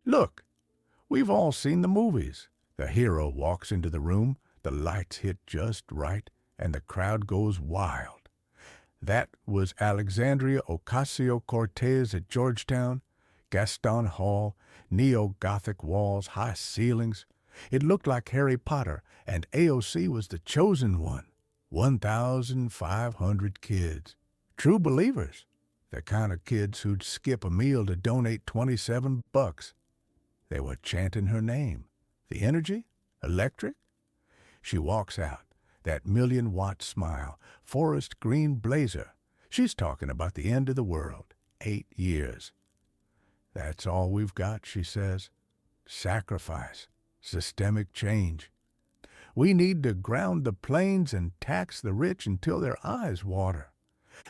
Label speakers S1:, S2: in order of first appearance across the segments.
S1: Look, we've all seen the movies. The hero walks into the room, the lights hit just right, and the crowd goes wild. That was Alexandria Ocasio-Cortez at Georgetown. Gaston Hall, neo-Gothic walls, high ceilings. It looked like Harry Potter, and AOC was the chosen one. 1,500 kids. True believers. The kind of kids who'd skip a meal to donate $27. They were chanting her name. The energy? Electric? She walks out. That million-watt smile. Forest green blazer. She's talking about the end of the world. 8 years. That's all we've got, she says. Sacrifice. Systemic change. We need to ground the plains and tax the rich until their eyes water.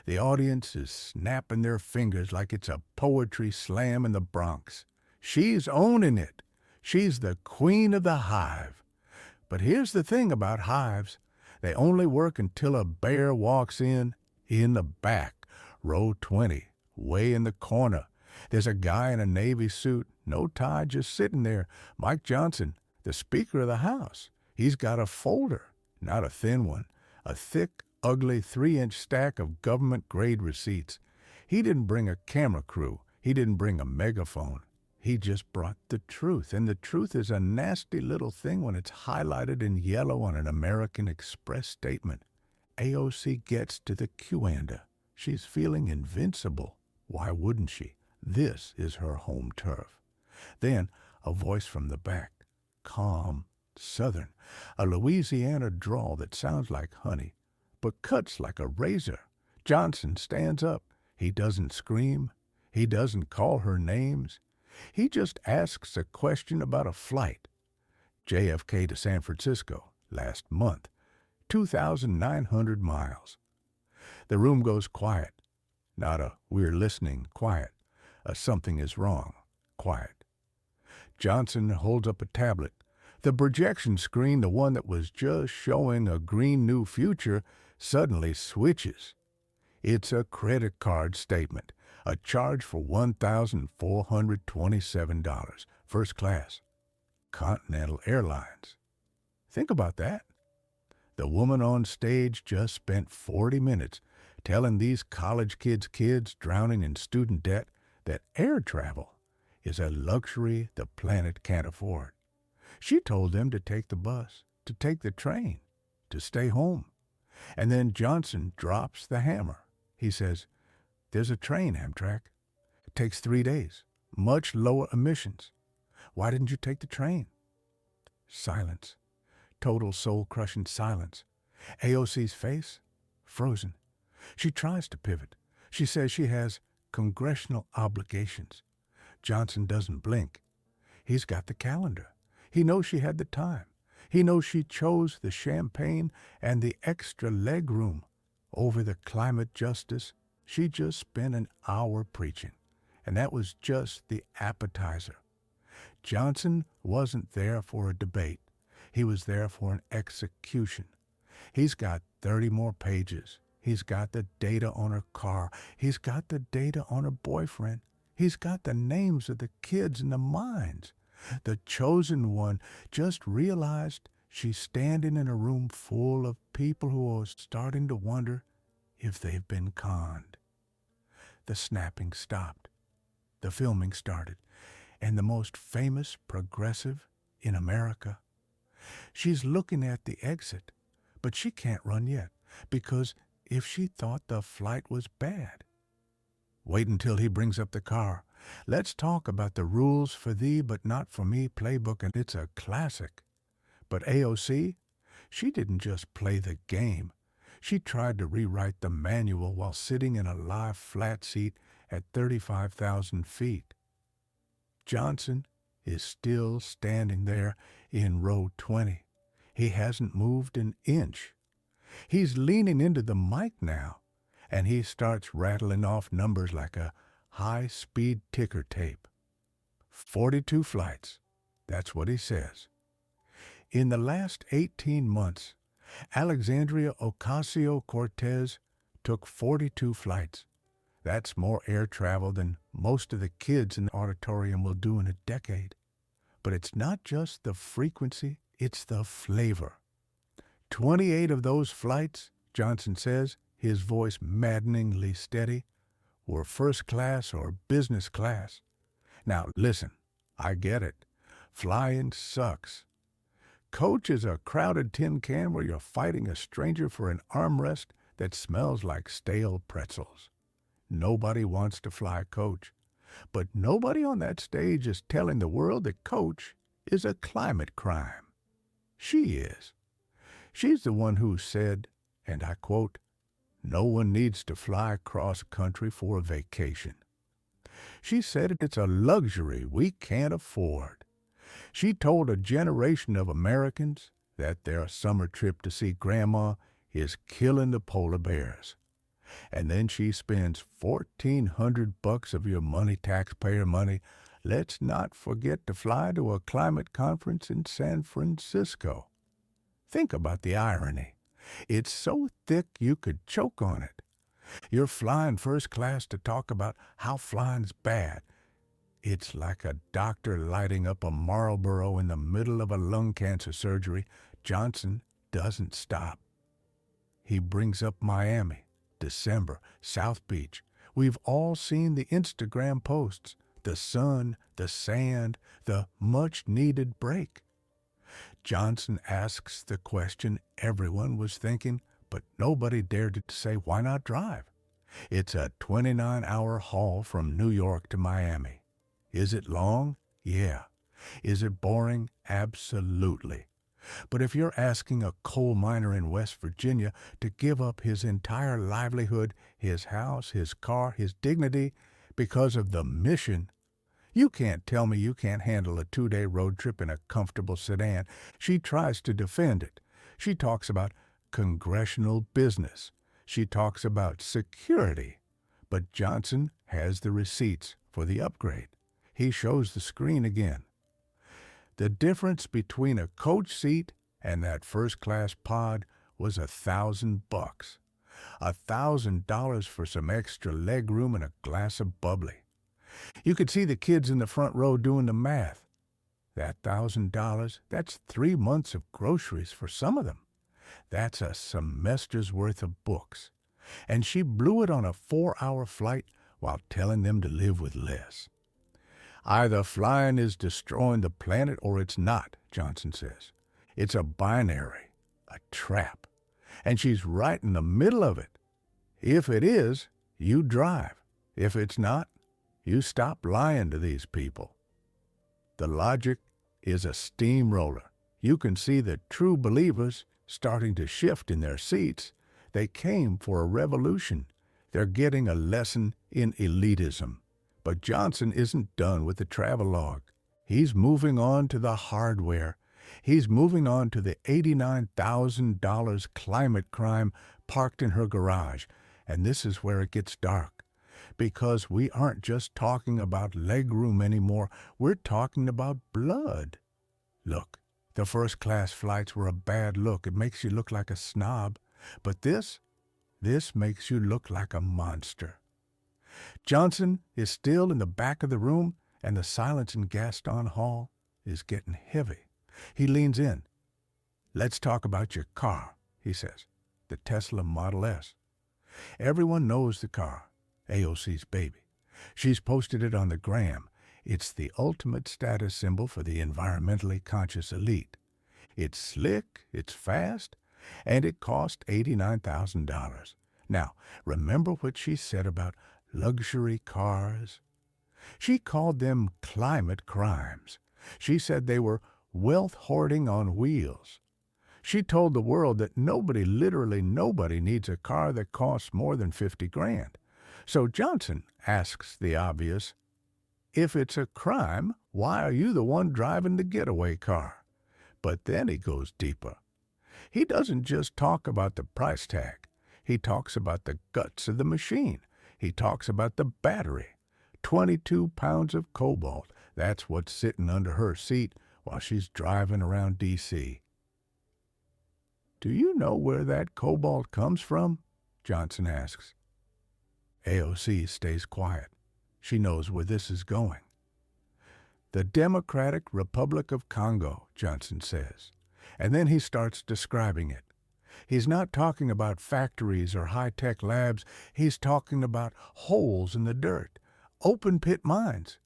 S1: The audience is snapping their fingers like it's a poetry slam in the Bronx. She's owning it. She's the queen of the hive. But here's the thing about hives. They only work until a bear walks in the back, row 20, way in the corner. There's a guy in a Navy suit, no tie, just sitting there. Mike Johnson, the Speaker of the House. He's got a folder, not a thin one, a thick, ugly 3-inch stack of government-grade receipts. He didn't bring a camera crew. He didn't bring a megaphone. He just brought the truth, and the truth is a nasty little thing when it's highlighted in yellow on an American Express statement. AOC gets to the Q-anda. She's feeling invincible. Why wouldn't she? This is her home turf. Then a voice from the back, calm, southern, a Louisiana drawl that sounds like honey, but cuts like a razor. Johnson stands up. He doesn't scream. He doesn't call her names. He just asks a question about a flight. JFK to San Francisco, last month, 2,900 miles. The room goes quiet. Not a "we're listening" quiet. A "something is wrong" quiet. Johnson holds up a tablet. The projection screen, the one that was just showing a green new future, suddenly switches. It's a credit card statement, a charge for $1,427, first class, Continental Airlines. Think about that. The woman on stage just spent 40 minutes telling these college kids drowning in student debt that air travel is a luxury the planet can't afford. She told them to take the bus, to take the train, to stay home. And then Johnson drops the hammer. He says, "There's a train, Amtrak. It takes 3 days, much lower emissions. Why didn't you take the train?" Silence. Total soul-crushing silence. AOC's face? Frozen. She tries to pivot. She says she has congressional obligations. Johnson doesn't blink. He's got the calendar. He knows she had the time. He knows she chose the champagne and the extra leg room over the climate justice. She just spent an hour preaching, and that was just the appetizer. Johnson wasn't there for a debate. He was there for an execution. He's got 30 more pages. He's got the data on her car. He's got the data on her boyfriend. He's got the names of the kids and the minds. The chosen one just realized she's standing in a room full of people who are starting to wonder if they've been conned. The snapping stopped. The filming started. And the most famous progressive in America. She's looking at the exit, but she can't run yet, because if she thought the flight was bad. Wait until he brings up the car. Let's talk about the rules for thee but not for me playbook, and it's a classic. But AOC, she didn't just play the game. She tried to rewrite the manual while sitting in a live flat seat at 35,000 feet. Johnson is still standing there in row 20. He hasn't moved an inch. He's leaning into the mic now, and he starts rattling off numbers like a high-speed ticker tape. 42 flights. That's what he says. In the last 18 months, Alexandria Ocasio-Cortez took 42 flights. That's more air travel than most of the kids in the auditorium will do in a decade. But it's not just the frequency, it's the flavor. 28 of those flights, Johnson says, his voice maddeningly steady, were first class or business class. Now, listen, I get it. Flying sucks. Coach is a crowded tin can where you're fighting a stranger for an armrest that smells like stale pretzels. Nobody wants to fly coach. But nobody on that stage is telling the world that coach is a climate crime. She is. She's the one who said, and I quote, "No one needs to fly cross country for a vacation." She said it's a luxury we can't afford. She told a generation of Americans that their summer trip to see Grandma is killing the polar bears. And then she spends $1,400 of your money, taxpayer money. Let's not forget to fly to a climate conference in San Francisco. Think about the irony. It's so thick you could choke on it. You're flying first class to talk about how flying's bad. It's like a doctor lighting up a Marlboro in the middle of a lung cancer surgery. Johnson doesn't stop. He brings up Miami, December, South Beach. We've all seen the Instagram posts, the sun, the sand, the much-needed break. Johnson asks the question everyone was thinking, but nobody dared to say, why not drive? It's a 29-hour haul from New York to Miami. Is it long? Yeah. Is it boring? Absolutely. But if you're asking a coal miner in West Virginia to give up his entire livelihood, his house, his car, his dignity, because of the mission, you can't tell me you can't handle a 2-day road trip in a comfortable sedan. She tries to defend it. She talks about congressional business. She talks about security. But Johnson has the receipts for the upgrade. He shows the screen again. The difference between a coach seat and that first-class pod was $1,000. $1,000 for some extra leg room and a glass of bubbly. You could see the kids in the front row doing the math. That $1,000, that's 3 months of groceries for some of them. That's a semester's worth of books. And she blew it on a 4-hour flight while telling them to live with less. Either flying is destroying the planet or it's not, Johnson says. It's a binary, a trap. And she's right in the middle of it. If it is, you drive. If it's not, you stop lying to these people. The logic is a steamroller. You can see the true believers starting to shift in their seats. They came for a revolution. They're getting a lesson in elitism. But Johnson isn't done with the travelogue. He's moving on to the hardware. He's moving on to the $89,000 climate crime parked in her garage. And this is where it gets dark. Because we aren't just talking about legroom anymore. We're talking about blood. Look, the first-class flights were a bad look. It makes you look like a snob. But this makes you look like a monster. Johnson is still in the back of the room, and the silence in Gaston Hall is getting heavy. He leans in. "Let's talk about your car," he says, "the Tesla Model S." Everyone knows the car, AOC's baby. She's posted it on the gram. It's the ultimate status symbol for the environmentally conscious elite. It's slick, it's fast, and it cost $89,000. Now, remember what she said about luxury cars? She called them climate crimes. She said they were wealth hoarding on wheels. She told the world that nobody, literally nobody, needs a car that costs more than $50,000. So Johnson asks the obvious, if it's a crime, why are you the one driving the getaway car? But then he goes deeper. He doesn't just talk about the price tag. He talks about the guts of the machine. He talks about the battery. 22 pounds of cobalt. That's what's sitting under her seat while she's driving around D.C. Do you know where that cobalt comes from? Johnson asks. AOC stays quiet. She knows where this is going. The Democratic Republic of Congo, Johnson says. And then he starts describing it. He's not talking about factories or high-tech labs. He's talking about holes in the dirt, open-pit mines.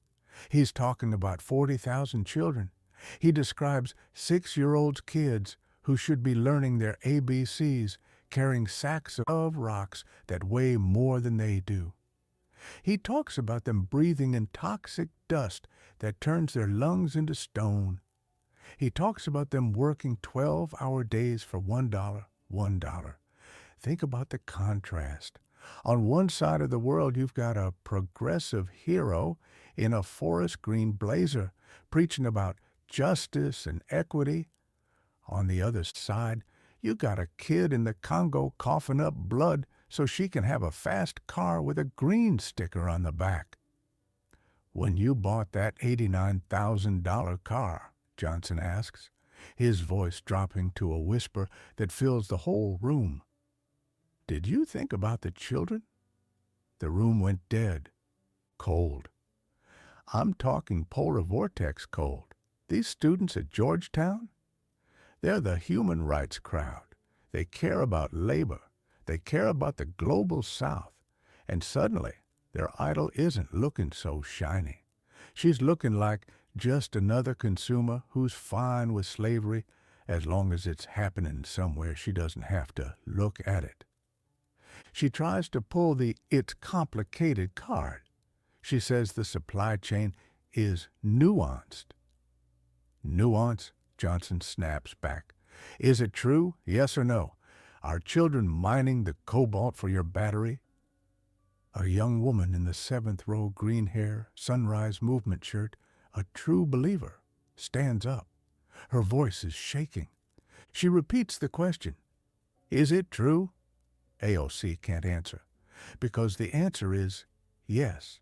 S1: He's talking about 40,000 children. He describes 6-year-old kids who should be learning their ABCs, carrying sacks of rocks that weigh more than they do. He talks about them breathing in toxic dust that turns their lungs into stone. He talks about them working 12-hour days for $1. Think about the contrast. On one side of the world, you've got a progressive hero in a forest green blazer preaching about justice and equity. On the other side, you got a kid in the Congo coughing up blood so she can have a fast car with a green sticker on the back. When you bought that $89,000 car, Johnson asks, his voice dropping to a whisper that fills the whole room, did you think about the children? The room went dead, cold. I'm talking polar vortex cold. These students at Georgetown, they're the human rights crowd. They care about labor. They care about the global South. And suddenly, their idol isn't looking so shiny. She's looking like just another consumer who's fine with slavery as long as it's happening somewhere she doesn't have to look at it. She tries to pull the "it's complicated" card. She says the supply chain is nuanced. Nuance? Johnson snaps back. Is it true? Yes or no? Are children mining the cobalt for your battery? A young woman in the 7th row, green hair, Sunrise Movement shirt, a true believer, stands up. Her voice is shaking. She repeats the question. Is it true? AOC can't answer, because the answer is yes.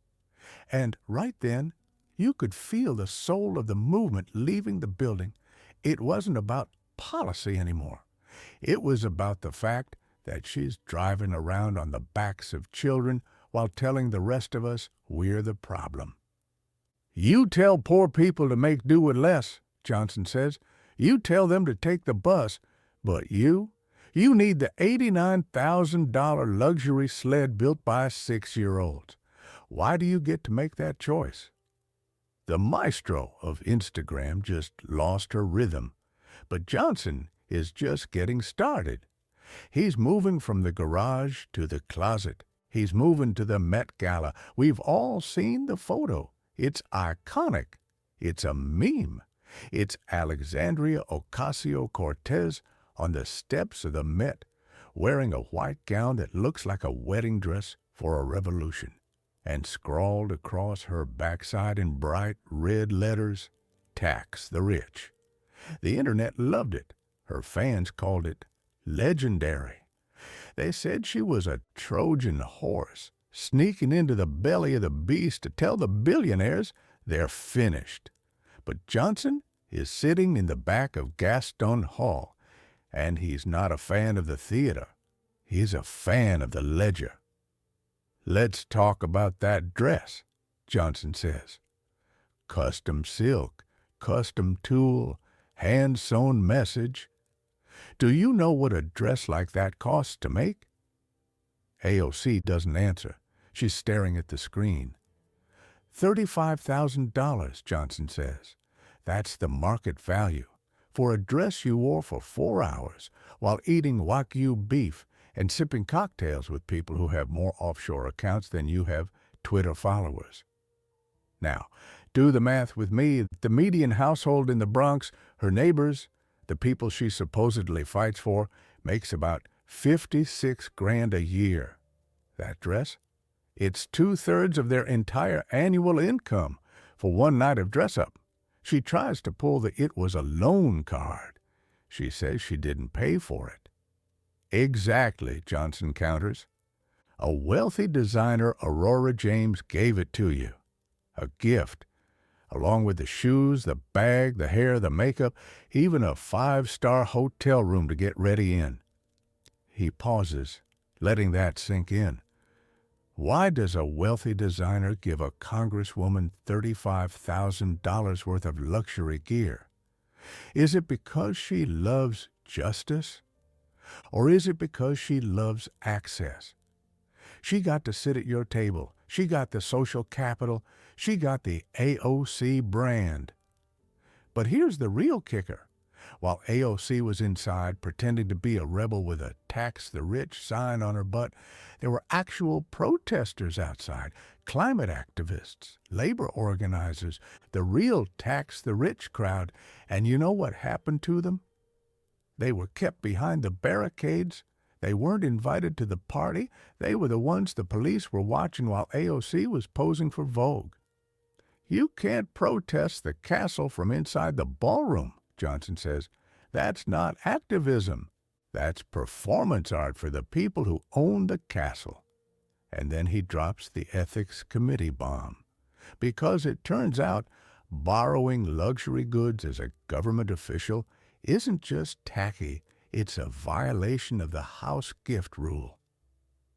S1: And right then, you could feel the soul of the movement leaving the building. It wasn't about policy anymore. It was about the fact that she's driving around on the backs of children while telling the rest of us we're the problem. You tell poor people to make do with less, Johnson says. You tell them to take the bus, but you need the $89,000 luxury sled built by 6-year-olds. Why do you get to make that choice? The maestro of Instagram just lost her rhythm, but Johnson is just getting started. He's moving from the garage to the closet. He's moving to the Met Gala. We've all seen the photo. It's iconic. It's a meme. It's Alexandria Ocasio-Cortez on the steps of the Met, wearing a white gown that looks like a wedding dress for a revolution, and scrawled across her backside in bright red letters, "Tax the Rich." The internet loved it. Her fans called it legendary. They said she was a Trojan horse, sneaking into the belly of the beast to tell the billionaires they're finished. But Johnson is sitting in the back of Gaston Hall, and he's not a fan of the theater. He's a fan of the ledger. Let's talk about that dress, Johnson says. Custom silk, custom tulle, hand-sewn message. Do you know what a dress like that costs to make? AOC doesn't answer. She's staring at the screen. $35,000, Johnson says. That's the market value for a dress you wore for 4 hours while eating Wagyu beef and sipping cocktails with people who have more offshore accounts than you have Twitter followers. Now, do the math with me. The median household in the Bronx, her neighbors, the people she supposedly fights for, makes about $56,000 a year. That dress? It's 2/3 of their entire annual income for one night of dress-up. She tries to pull the "it was a loan" card. She says she didn't pay for it. Exactly, Johnson counters. A wealthy designer, Aurora James, gave it to you. A gift, along with the shoes, the bag, the hair, the makeup, even a 5-star hotel room to get ready in. He pauses, letting that sink in. Why does a wealthy designer give a congresswoman $35,000 worth of luxury gear? Is it because she loves justice? Or is it because she loves access? She got to sit at your table. She got the social capital. She got the AOC brand. But here's the real kicker. While AOC was inside pretending to be a rebel with a tax the rich sign on her butt, there were actual protesters outside, climate activists, labor organizers, the real tax the rich crowd. And you know what happened to them? They were kept behind the barricades. They weren't invited to the party. They were the ones the police were watching while AOC was posing for Vogue. You can't protest the castle from inside the ballroom, Johnson says. That's not activism. That's performance art for the people who own the castle. And then he drops the ethics committee bomb. Because it turns out borrowing luxury goods as a government official isn't just tacky, it's a violation of the house gift rule.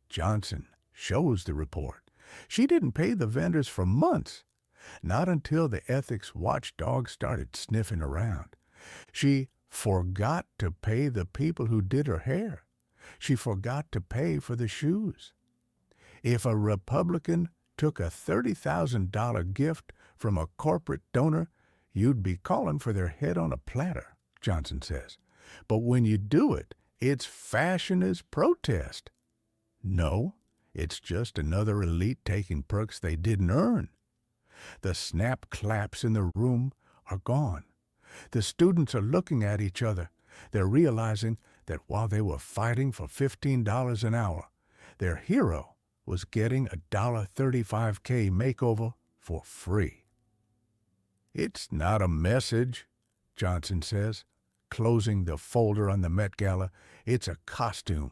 S1: Johnson shows the report. She didn't pay the vendors for months. Not until the ethics watchdog started sniffing around. She forgot to pay the people who did her hair. She forgot to pay for the shoes. If a Republican took a $30,000 gift from a corporate donor, you'd be calling for their head on a platter, Johnson says. But when you do it, it's fashion as protest. No, it's just another elite taking perks they didn't earn. The snap claps in the room are gone. The students are looking at each other. They're realizing that while they were fighting for $15 an hour, their hero was getting a $35K makeover for free. It's not a message, Johnson says, closing the folder on the Met Gala. It's a costume.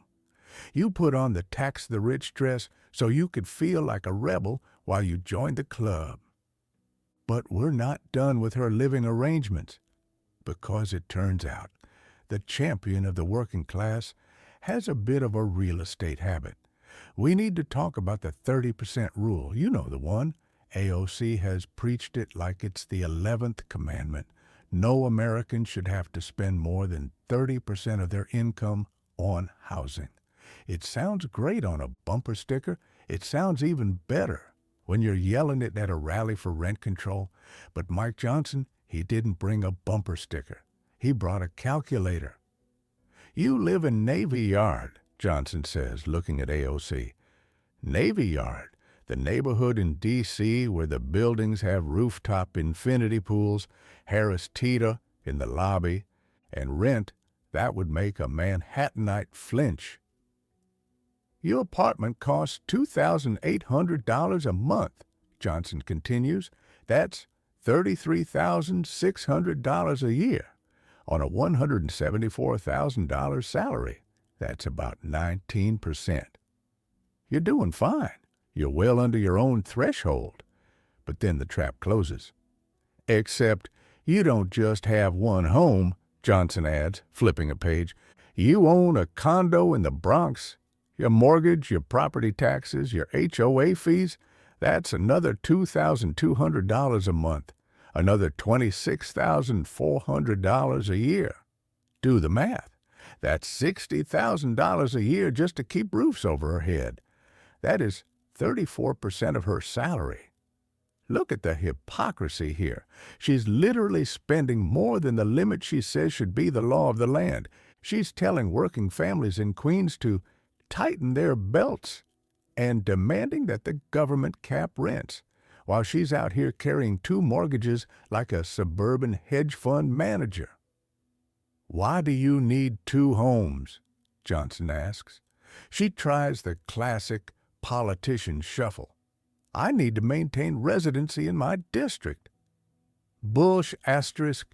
S1: You put on the tax the rich dress so you could feel like a rebel while you joined the club. But we're not done with her living arrangements, because it turns out the champion of the working class has a bit of a real estate habit. We need to talk about the 30% rule. You know the one. AOC has preached it like it's the 11th commandment. No American should have to spend more than 30% of their income on housing. It sounds great on a bumper sticker. It sounds even better when you're yelling it at a rally for rent control. But Mike Johnson, he didn't bring a bumper sticker. He brought a calculator. You live in Navy Yard, Johnson says, looking at AOC. Navy Yard, the neighborhood in D.C. where the buildings have rooftop infinity pools, Harris Teeter in the lobby, and rent that would make a Manhattanite flinch. Your apartment costs $2,800 a month, Johnson continues. That's $33,600 a year on a $174,000 salary. That's about 19%. You're doing fine. You're well under your own threshold. But then the trap closes. Except you don't just have one home, Johnson adds, flipping a page. You own a condo in the Bronx. Your mortgage, your property taxes, your HOA fees, that's another $2,200 a month, another $26,400 a year. Do the math. That's $60,000 a year just to keep roofs over her head. That is 34% of her salary. Look at the hypocrisy here. She's literally spending more than the limit she says should be the law of the land. She's telling working families in Queens to tighten their belts and demanding that the government cap rents, while she's out here carrying 2 mortgages like a suburban hedge fund manager. Why do you need 2 homes? Johnson asks. She tries the classic politician shuffle. I need to maintain residency in my district. Bush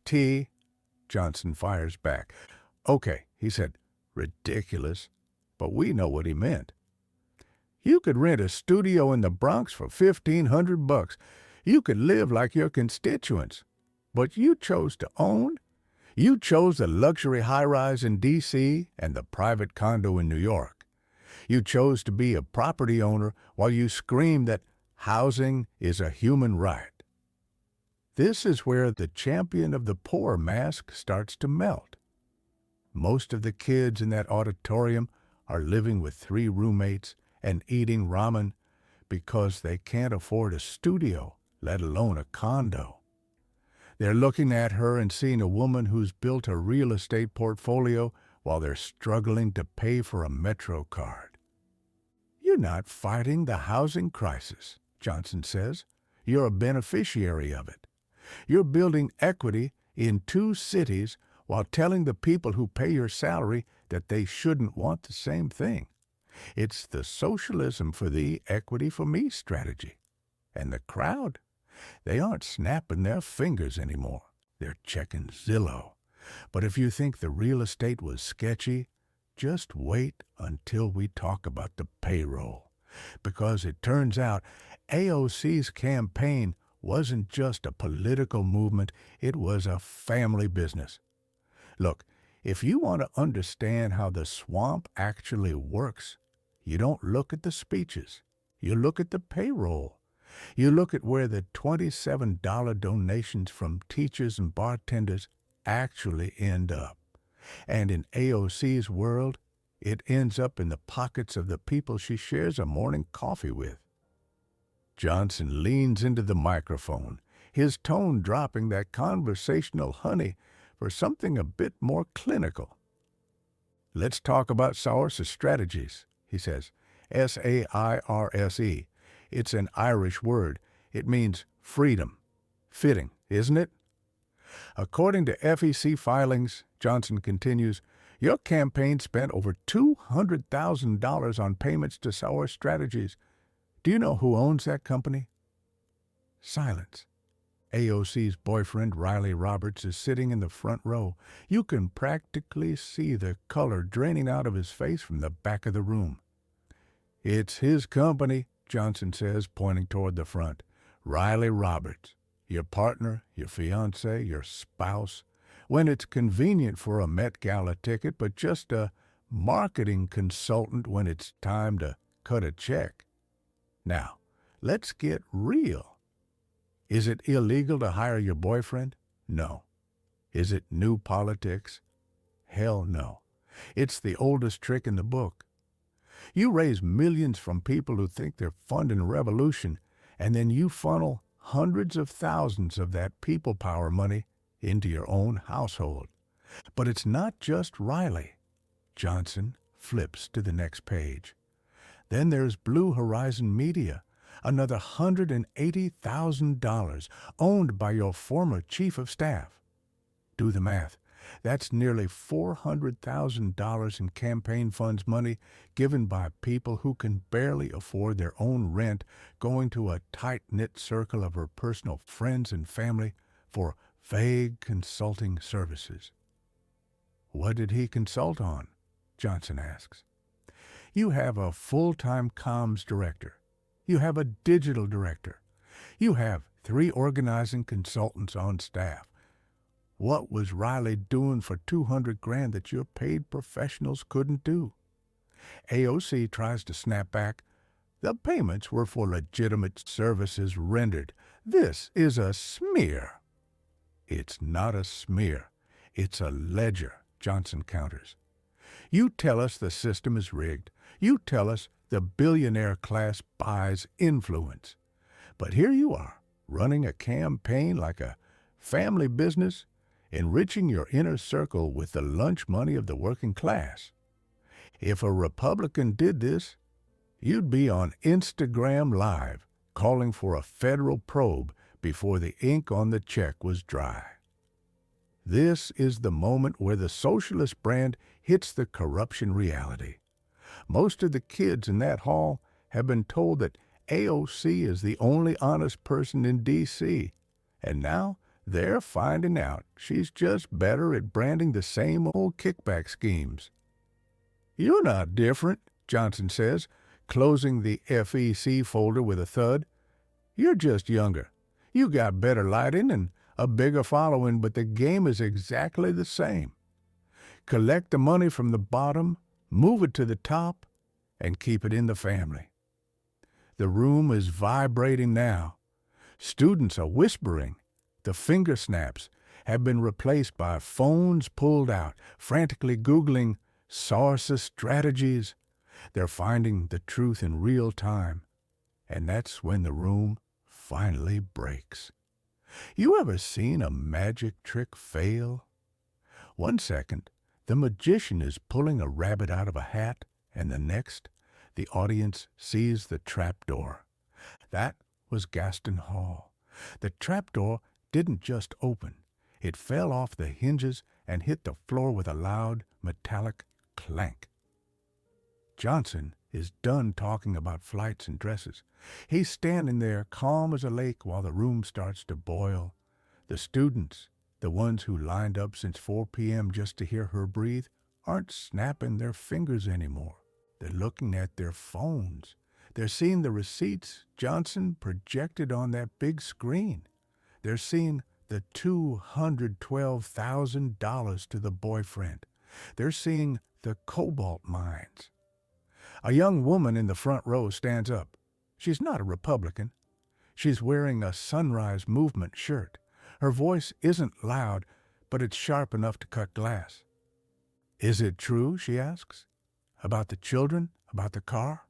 S1: *T, Johnson fires back. Okay, he said, ridiculous, but we know what he meant. You could rent a studio in the Bronx for $1,500. You could live like your constituents. But you chose to own. You chose the luxury high-rise in D.C. and the private condo in New York. You chose to be a property owner while you scream that housing is a human right. This is where the champion of the poor mask starts to melt. Most of the kids in that auditorium are living with 3 roommates and eating ramen because they can't afford a studio, let alone a condo. They're looking at her and seeing a woman who's built a real estate portfolio while they're struggling to pay for a Metro card. You're not fighting the housing crisis, Johnson says. You're a beneficiary of it. You're building equity in 2 cities while telling the people who pay your salary that they shouldn't want the same thing. It's the socialism for thee, equity for me strategy. And the crowd, they aren't snapping their fingers anymore. They're checking Zillow. But if you think the real estate was sketchy, just wait until we talk about the payroll. Because it turns out AOC's campaign wasn't just a political movement, it was a family business. Look, if you want to understand how the swamp actually works, you don't look at the speeches. You look at the payroll. You look at where the $27 donations from teachers and bartenders actually end up. And in AOC's world, it ends up in the pockets of the people she shares a morning coffee with. Johnson leans into the microphone, his tone dropping that conversational honey for something a bit more clinical. Let's talk about Saoirse's strategies, he says. S-A-I-R-S-E. It's an Irish word. It means freedom. Fitting, isn't it? According to FEC filings, Johnson continues, your campaign spent over $200,000 on payments to Saoirse Strategies. Do you know who owns that company? Silence. AOC's boyfriend, Riley Roberts, is sitting in the front row. You can practically see the color draining out of his face from the back of the room. It's his company, Johnson says, pointing toward the front. Riley Roberts, your partner, your fiancé, your spouse, when it's convenient for a Met Gala ticket, but just a marketing consultant when it's time to cut a check. Now, let's get real. Is it illegal to hire your boyfriend? No. Is it new politics? Hell no. It's the oldest trick in the book. You raise millions from people who think they're funding a revolution, and then you funnel hundreds of thousands of that people power money into your own household. But it's not just Riley. Johnson flips to the next page. Then there's Blue Horizon Media, another $180,000 owned by your former chief of staff. Do the math. That's nearly $400,000 in campaign funds money given by people who can barely afford their own rent, going to a tight-knit circle of her personal friends and family for vague consulting services. What did he consult on? Johnson asks. You have a full-time comms director. You have a digital director. You have 3 organizing consultants on staff. What was Riley doing for $200,000 that your paid professionals couldn't do? AOC tries to snap back. The payments were for legitimate services rendered. This is a smear. It's not a smear. It's a ledger, Johnson counters. You tell us the system is rigged. You tell us the billionaire class buys influence. But here you are, running a campaign like a family business, enriching your inner circle with the lunch money of the working class. If a Republican did this, you'd be on Instagram Live calling for a federal probe before the ink on the check was dry. This is the moment where the socialist brand hits the corruption reality. Most of the kids in that hall have been told that AOC is the only honest person in D.C., and now they're finding out she's just better at branding the same old kickback schemes. You're not different, Johnson says, closing the FEC folder with a thud. You're just younger. You got better lighting and a bigger following, but the game is exactly the same. Collect the money from the bottom, move it to the top, and keep it in the family. The room is vibrating now. Students are whispering. The finger snaps have been replaced by phones pulled out, frantically Googling sources, strategies. They're finding the truth in real time. And that's when the room finally breaks. You ever seen a magic trick fail? 1 second, the magician is pulling a rabbit out of a hat, and the next, the audience sees the trapdoor. That was Gaston Hall. The trapdoor didn't just open. It fell off the hinges and hit the floor with a loud, metallic clank. Johnson is done talking about flights and dresses. He's standing there calm as a lake while the room starts to boil. The students, the ones who lined up since 4 p.m. just to hear her breathe, aren't snapping their fingers anymore. They're looking at their phones. They're seeing the receipts Johnson projected on that big screen. They're seeing the $212,000 to the boyfriend. They're seeing the cobalt mines. A young woman in the front row stands up. She's not a Republican. She's wearing a Sunrise Movement shirt. Her voice isn't loud, but it's sharp enough to cut glass. "Is it true," she asks, "about the children, about the car?"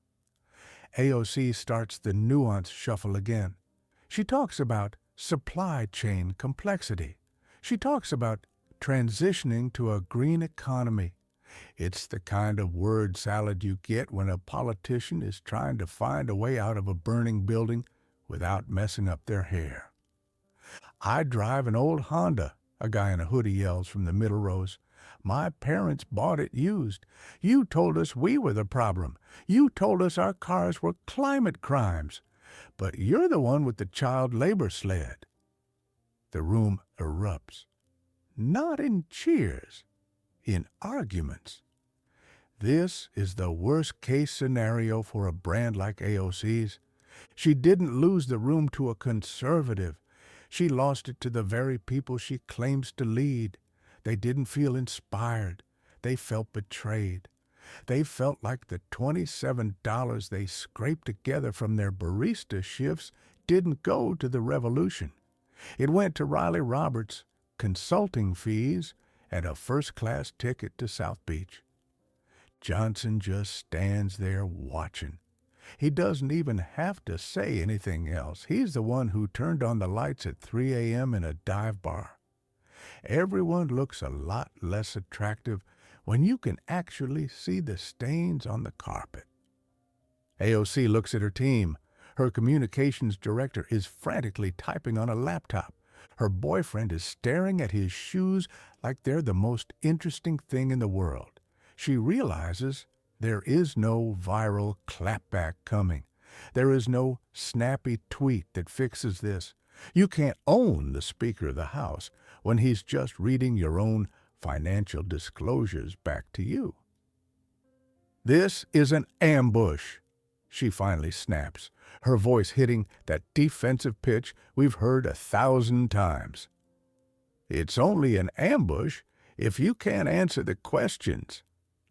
S1: AOC starts the nuance shuffle again. She talks about supply chain complexity. She talks about transitioning to a green economy. It's the kind of word salad you get when a politician is trying to find a way out of a burning building without messing up their hair. "I drive an old Honda," a guy in a hoodie yells from the middle rows. "My parents bought it used. You told us we were the problem. You told us our cars were climate crimes. But you're the one with the child labor sled." The room erupts. Not in cheers, in arguments. This is the worst-case scenario for a brand like AOC's. She didn't lose the room to a conservative. She lost it to the very people she claims to lead. They didn't feel inspired. They felt betrayed. They felt like the $27 they scraped together from their barista shifts didn't go to the revolution. It went to Riley Roberts, consulting fees, and a first-class ticket to South Beach. Johnson just stands there watching. He doesn't even have to say anything else. He's the one who turned on the lights at 3 a.m. in a dive bar. Everyone looks a lot less attractive when you can actually see the stains on the carpet. AOC looks at her team. Her communications director is frantically typing on a laptop. Her boyfriend is staring at his shoes like they're the most interesting thing in the world. She realizes there is no viral clapback coming. There is no snappy tweet that fixes this. You can't own the Speaker of the House when he's just reading your own financial disclosures back to you. "This is an ambush," she finally snaps, her voice hitting that defensive pitch we've heard 1,000 times. "It's only an ambush if you can't answer the questions,"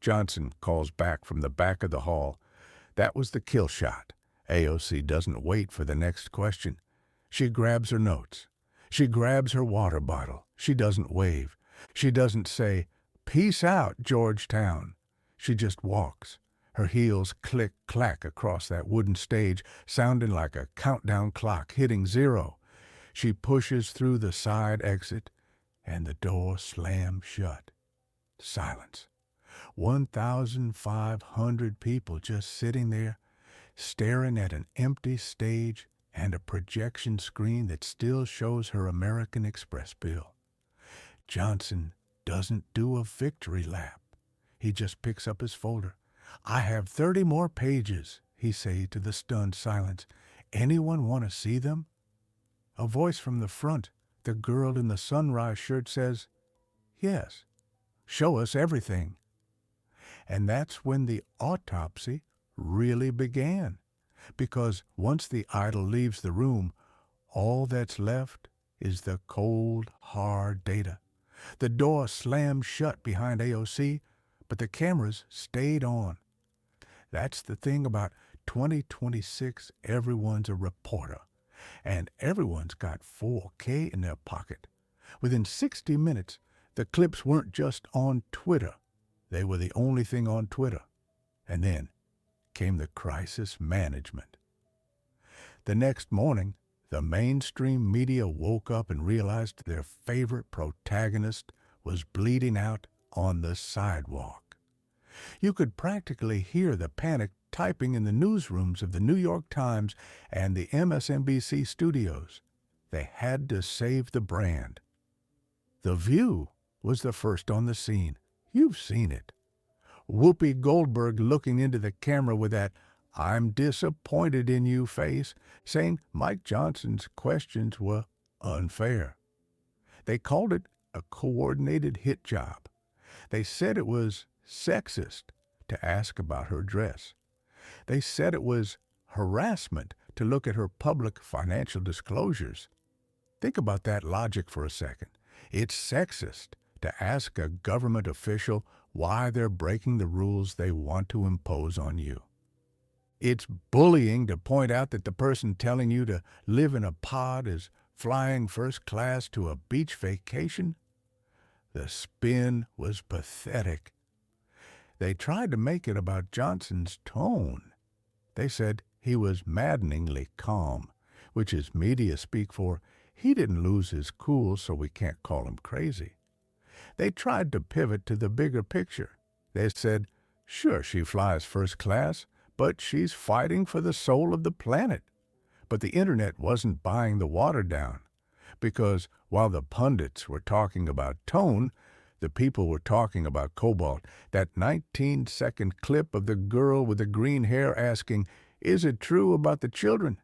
S1: Johnson calls back from the back of the hall. That was the kill shot. AOC doesn't wait for the next question. She grabs her notes. She grabs her water bottle. She doesn't wave. She doesn't say, "Peace out, Georgetown." She just walks. Her heels click-clack across that wooden stage, sounding like a countdown clock hitting 0. She pushes through the side exit, and the door slams shut. Silence. 1,500 people just sitting there, staring at an empty stage and a projection screen that still shows her American Express bill. Johnson doesn't do a victory lap. He just picks up his folder. "I have 30 more pages," he says to the stunned silence. "Anyone want to see them?" A voice from the front, the girl in the sunrise shirt, says, "Yes, show us everything." And that's when the autopsy really began. Because once the idol leaves the room, all that's left is the cold, hard data. The door slammed shut behind AOC, but the cameras stayed on. That's the thing about 2026. Everyone's a reporter, and everyone's got 4K in their pocket. Within 60 minutes, the clips weren't just on Twitter. They were the only thing on Twitter. And then came the crisis management. The next morning, the mainstream media woke up and realized their favorite protagonist was bleeding out on the sidewalk. You could practically hear the panic typing in the newsrooms of the New York Times and the MSNBC studios. They had to save the brand. The View was the first on the scene. You've seen it. Whoopi Goldberg looking into the camera with that "I'm disappointed in you" face, saying Mike Johnson's questions were unfair. They called it a coordinated hit job. They said it was sexist to ask about her dress. They said it was harassment to look at her public financial disclosures. Think about that logic for a second. It's sexist to ask a government official why they're breaking the rules they want to impose on you. It's bullying to point out that the person telling you to live in a pod is flying first class to a beach vacation. The spin was pathetic. They tried to make it about Johnson's tone. They said he was maddeningly calm, which is media speak for he didn't lose his cool, so we can't call him crazy. They tried to pivot to the bigger picture. They said, sure, she flies first class, but she's fighting for the soul of the planet. But the internet wasn't buying the water down, because while the pundits were talking about tone, the people were talking about cobalt. That 19-second clip of the girl with the green hair asking, "Is it true about the children?"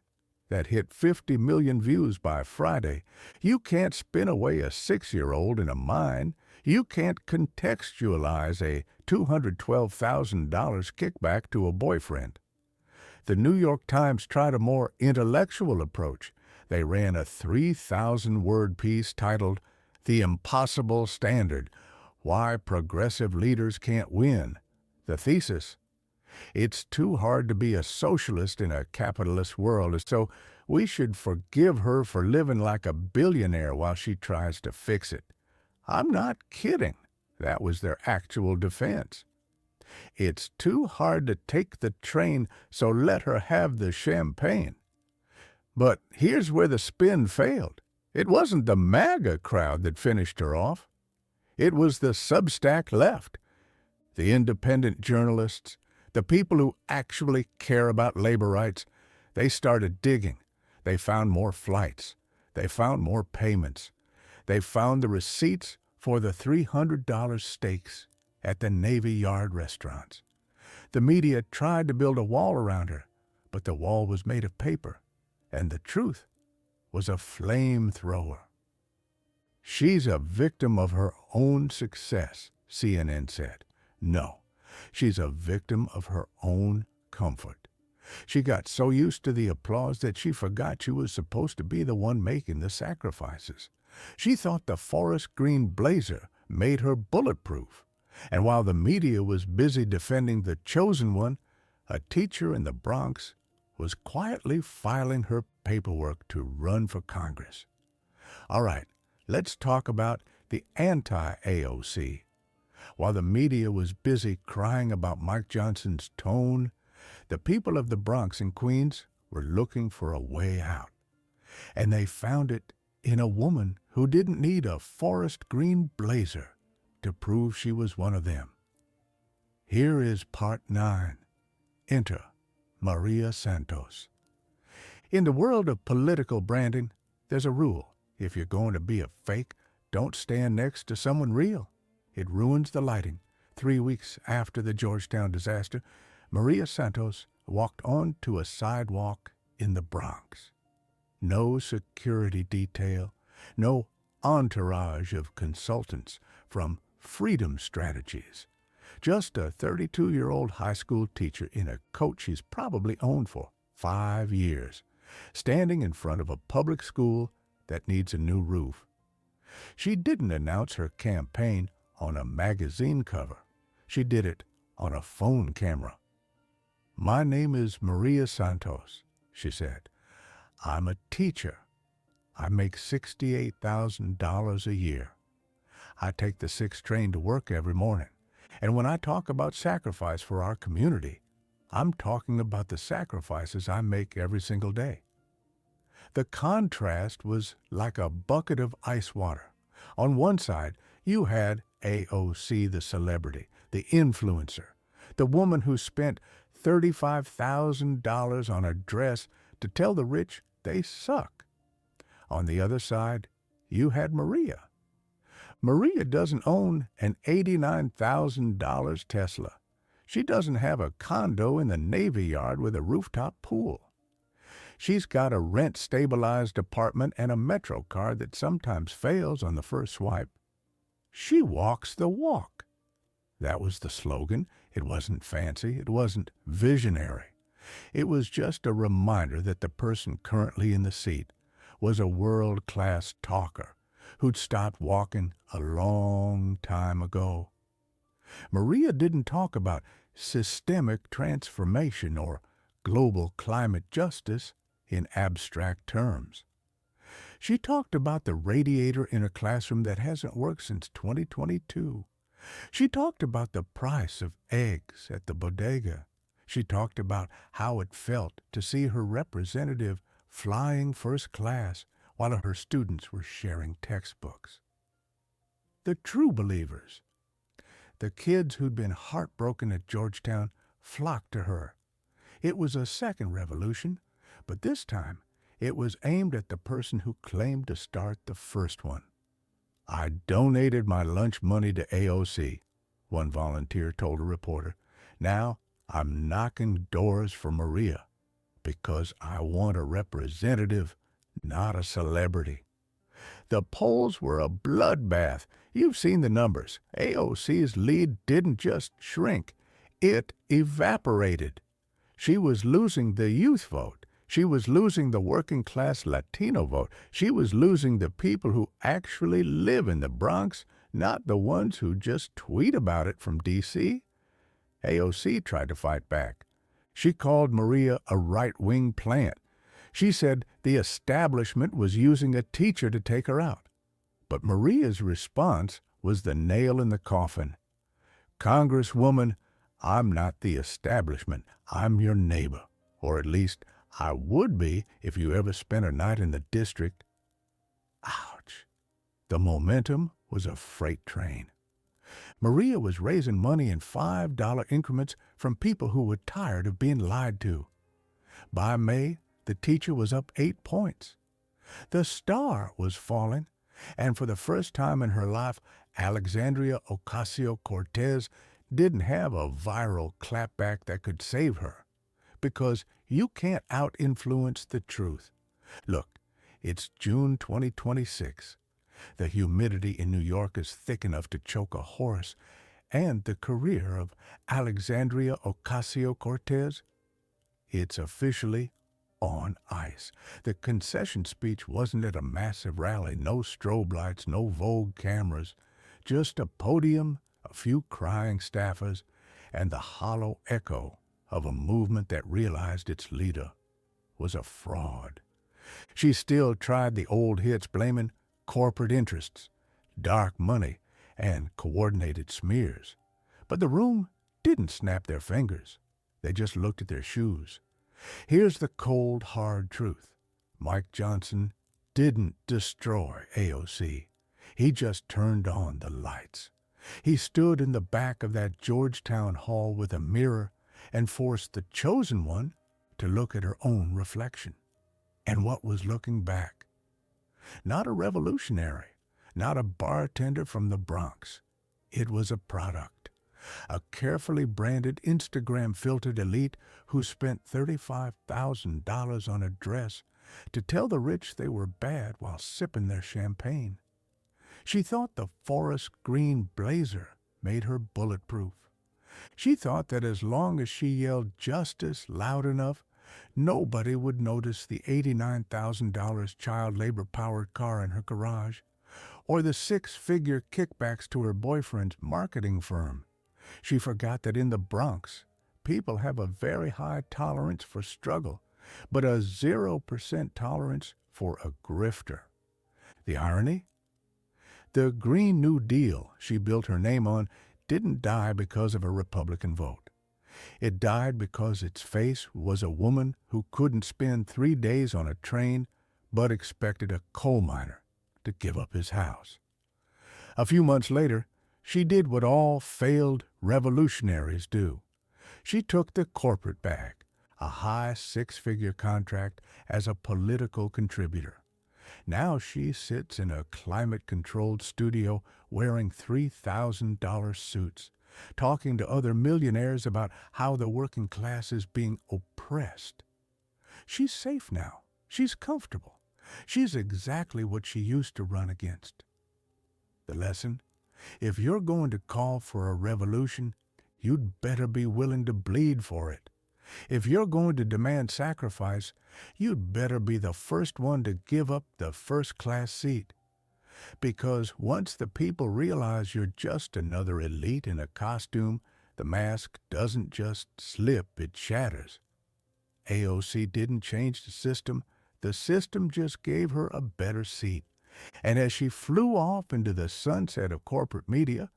S1: that hit 50 million views by Friday. You can't spin away a 6-year-old in a mine. You can't contextualize a $212,000 kickback to a boyfriend. The New York Times tried a more intellectual approach. They ran a 3,000-word piece titled "The Impossible Standard: Why Progressive Leaders Can't Win." The thesis: it's too hard to be a socialist in a capitalist world, so we should forgive her for living like a billionaire while she tries to fix it. I'm not kidding. That was their actual defense. It's too hard to take the train, so let her have the champagne. But here's where the spin failed. It wasn't the MAGA crowd that finished her off. It was the Substack left, the independent journalists, the people who actually care about labor rights. They started digging. They found more flights. They found more payments. They found the receipts for the $300 steaks at the Navy Yard restaurants. The media tried to build a wall around her, but the wall was made of paper, and the truth was a flamethrower. She's a victim of her own success, CNN said. No, she's a victim of her own comfort. She got so used to the applause that she forgot she was supposed to be the one making the sacrifices. She thought the forest green blazer made her bulletproof. And while the media was busy defending the chosen one, a teacher in the Bronx was quietly filing her paperwork to run for Congress. All right, let's talk about the anti-AOC. While the media was busy crying about Mike Johnson's tone, the people of the Bronx and Queens were looking for a way out. And they found it in a woman who didn't need a forest green blazer to prove she was one of them. Here is part 9. Enter Maria Santos. In the world of political branding, there's a rule. If you're going to be a fake, don't stand next to someone real. It ruins the lighting. 3 weeks after the Georgetown disaster, Maria Santos walked onto a sidewalk in the Bronx. No security detail, no entourage of consultants from Freedom Strategies. Just a 32-year-old high school teacher in a coat she's probably owned for 5 years, standing in front of a public school that needs a new roof. She didn't announce her campaign on a magazine cover. She did it on a phone camera. My name is Maria Santos, she said. I'm a teacher. I make $68,000 a year. I take the 6 train to work every morning. And when I talk about sacrifice for our community, I'm talking about the sacrifices I make every single day. The contrast was like a bucket of ice water. On one side, you had AOC, the celebrity, the influencer, the woman who spent $35,000 on a dress to tell the rich they suck. On the other side, you had Maria. Maria doesn't own an $89,000 Tesla. She doesn't have a condo in the Navy Yard with a rooftop pool. She's got a rent-stabilized apartment and a Metro card that sometimes fails on the first swipe. She walks the walk. That was the slogan. It wasn't fancy. It wasn't visionary. It was just a reminder that the person currently in the seat was a world-class talker who'd stopped walking a long time ago. Maria didn't talk about systemic transformation or global climate justice in abstract terms. She talked about the radiator in a classroom that hasn't worked since 2022. She talked about the price of eggs at the bodega. She talked about how it felt to see her representative flying first class while her students were sharing textbooks. The true believers, the kids who'd been heartbroken at Georgetown, flocked to her. It was a second revolution, but this time it was aimed at the person who claimed to start the first one. I donated my lunch money to AOC, one volunteer told a reporter. Now I'm knocking doors for Maria because I want a representative, not a celebrity. The polls were a bloodbath. You've seen the numbers. AOC's lead didn't just shrink, it evaporated. She was losing the youth vote. She was losing the working-class Latino vote. She was losing the people who actually live in the Bronx, not the ones who just tweet about it from D.C. AOC tried to fight back. She called Maria a right-wing plant. She said the establishment was using a teacher to take her out. But Maria's response was the nail in the coffin. Congresswoman, I'm not the establishment. I'm your neighbor. Or at least I would be if you ever spent a night in the district. Ouch. The momentum was a freight train. Maria was raising money in $5 increments from people who were tired of being lied to. By May, the teacher was up 8 points. The star was falling, and for the first time in her life, Alexandria Ocasio-Cortez didn't have a viral clapback that could save her, because you can't out-influence the truth. Look, it's June 2026. The humidity in New York is thick enough to choke a horse, and the career of Alexandria Ocasio-Cortez, it's officially on ice. The concession speech wasn't at a massive rally, no strobe lights, no Vogue cameras, just a podium, a few crying staffers, and the hollow echo of a movement that realized its leader was a fraud. She still tried the old hits, blaming corporate interests, dark money, and coordinated smears. But the room didn't snap their fingers. They just looked at their shoes. Here's the cold, hard truth. Mike Johnson didn't destroy AOC. He just turned on the lights. He stood in the back of that Georgetown hall with a mirror and forced the chosen one to look at her own reflection. And what was looking back? Not a revolutionary, not a bartender from the Bronx. It was a product, a carefully branded Instagram-filtered elite who spent $35,000 on a dress to tell the rich they were bad while sipping their champagne. She thought the forest green blazer made her bulletproof. She thought that as long as she yelled justice loud enough, nobody would notice the $89,000 child labor-powered car in her garage, or the 6-figure kickbacks to her boyfriend's marketing firm. She forgot that in the Bronx, people have a very high tolerance for struggle, but a 0% tolerance for a grifter. The irony? The Green New Deal she built her name on didn't die because of a Republican vote. It died because its face was a woman who couldn't spend 3 days on a train but expected a coal miner to give up his house. A few months later, she did what all failed revolutionaries do. She took the corporate bag, a high six-figure contract as a political contributor. Now she sits in a climate-controlled studio wearing $3,000 suits, talking to other millionaires about how the working class is being oppressed. She's safe now. She's comfortable. She's exactly what she used to run against. The lesson? If you're going to call for a revolution, you'd better be willing to bleed for it. If you're going to demand sacrifice, you'd better be the first one to give up the first-class seat. Because once the people realize you're just another elite in a costume, the mask doesn't just slip, it shatters. AOC didn't change the system just gave her a better seat. And as she flew off into the sunset of corporate media,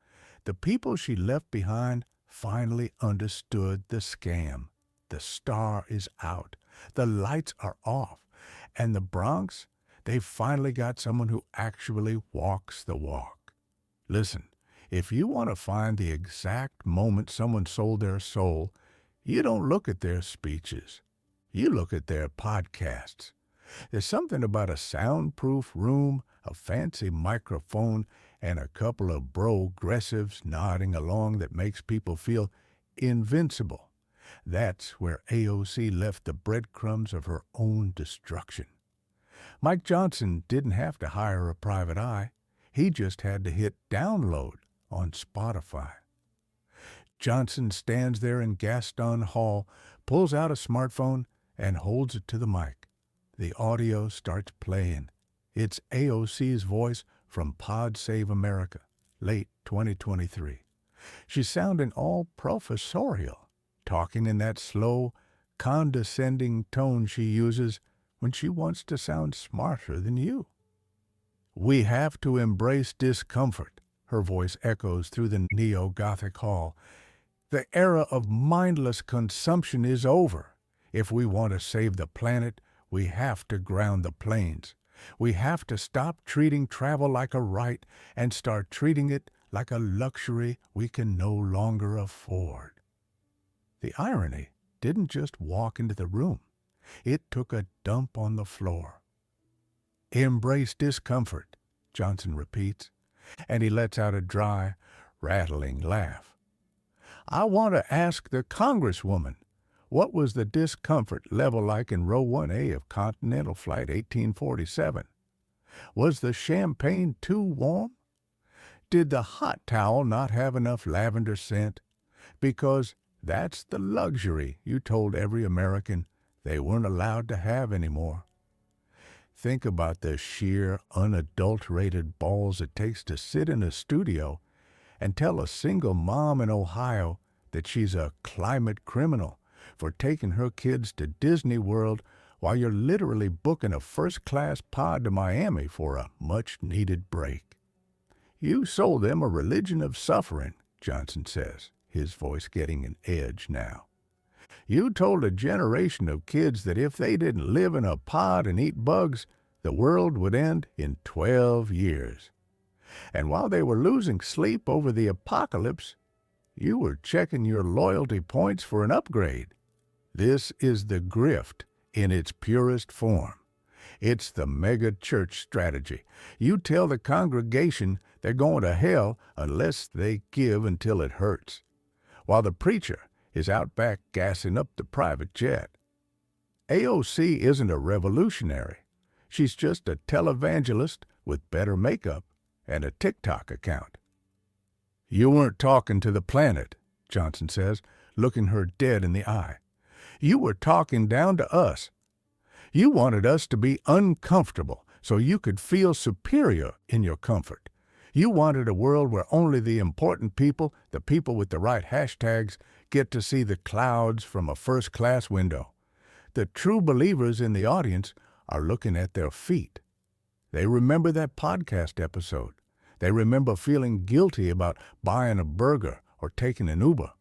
S1: the people she left behind finally understood the scam. The star is out. The lights are off. And the Bronx, they finally got someone who actually walks the walk. Listen, if you want to find the exact moment someone sold their soul, you don't look at their speeches. You look at their podcasts. There's something about a soundproof room, a fancy microphone, and a couple of progressives nodding along that makes people feel invincible. That's where AOC left the breadcrumbs of her own destruction. Mike Johnson didn't have to hire a private eye. He just had to hit download on Spotify. Johnson stands there in Gaston Hall, pulls out a smartphone, and holds it to the mic. The audio starts playing. It's AOC's voice from Pod Save America, late 2023. She's sounding all professorial, talking in that slow, condescending tone she uses when she wants to sound smarter than you. We have to embrace discomfort, her voice echoes through the neo-Gothic hall. The era of mindless consumption is over. If we want to save the planet, we have to ground the planes. We have to stop treating travel like a right and start treating it like a luxury we can no longer afford. The irony didn't just walk into the room. It took a dump on the floor. Embrace discomfort, Johnson repeats, and he lets out a dry, rattling laugh. I want to ask the Congresswoman, what was the discomfort level like in row 1A of Continental Flight 1847? Was the champagne too warm? Did the hot towel not have enough lavender scent? Because that's the luxury you told every American they weren't allowed to have anymore. Think about the sheer, unadulterated balls it takes to sit in a studio and tell a single mom in Ohio that she's a climate criminal for taking her kids to Disney World while you're literally booking a first-class pod to Miami for a much-needed break. You sold them a religion of suffering, Johnson says, his voice getting an edge now. You told a generation of kids that if they didn't live in a pod and eat bugs, the world would end in 12 years. And while they were losing sleep over the apocalypse, you were checking your loyalty points for an upgrade. This is the grift in its purest form. It's the mega church strategy. You tell the congregation they're going to hell unless they give until it hurts, while the preacher is out back gassing up the private jet. AOC isn't a revolutionary. She's just a televangelist with better makeup and a TikTok account. You weren't talking to the planet, Johnson says, looking her dead in the eye. You were talking down to us. You wanted us to be uncomfortable so you could feel superior in your comfort. You wanted a world where only the important people, the people with the right hashtags, get to see the clouds from a first-class window. The true believers in the audience are looking at their feet. They remember that podcast episode. They remember feeling guilty about buying a burger or taking an Uber.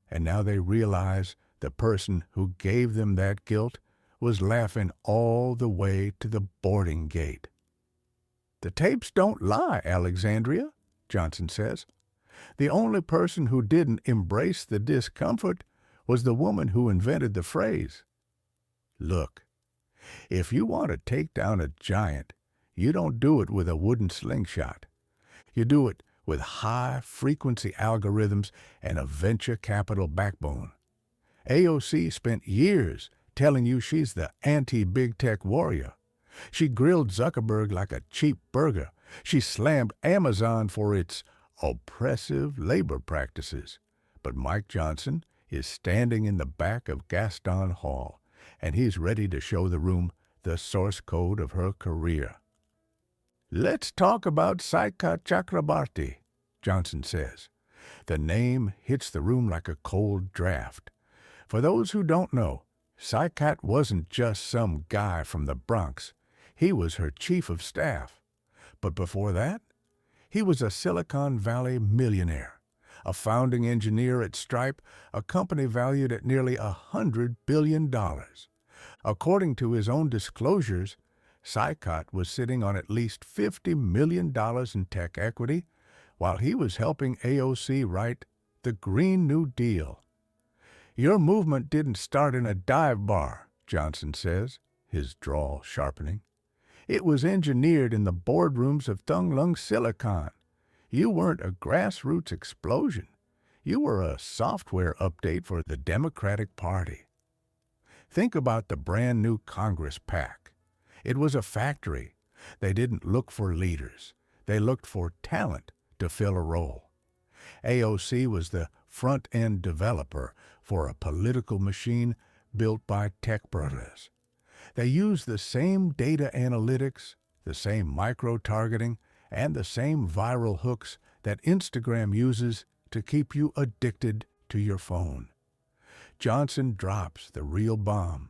S1: And now they realize the person who gave them that guilt was laughing all the way to the boarding gate. The tapes don't lie, Alexandria, Johnson says. The only person who didn't embrace the discomfort was the woman who invented the phrase. Look, if you want to take down a giant, you don't do it with a wooden slingshot. You do it with high-frequency algorithms and a venture capital backbone. AOC spent years telling you she's the anti-big tech warrior. She grilled Zuckerberg like a cheap burger. She slammed Amazon for its oppressive labor practices. But Mike Johnson is standing in the back of Gaston Hall, and he's ready to show the room the source code of her career. Let's talk about Saika Chakrabarti, Johnson says. The name hits the room like a cold draft. For those who don't know, Saikat wasn't just some guy from the Bronx. He was her chief of staff. But before that, he was a Silicon Valley millionaire, a founding engineer at Stripe, a company valued at nearly $100 billion. According to his own disclosures, Saikat was sitting on at least $50 million in tech equity while he was helping AOC write the Green New Deal. Your movement didn't start in a dive bar, Johnson says, his drawl sharpening. It was engineered in the boardrooms of Thunglung Silicon. You weren't a grassroots explosion. You were a software update for the Democratic Party. Think about the brand new Congress PAC. It was a factory. They didn't look for leaders. They looked for talent to fill a role. AOC was the front-end developer for a political machine built by tech brothers. They used the same data analytics, the same micro-targeting, and the same viral hooks that Instagram uses to keep you addicted to your phone. Johnson drops the real bomb.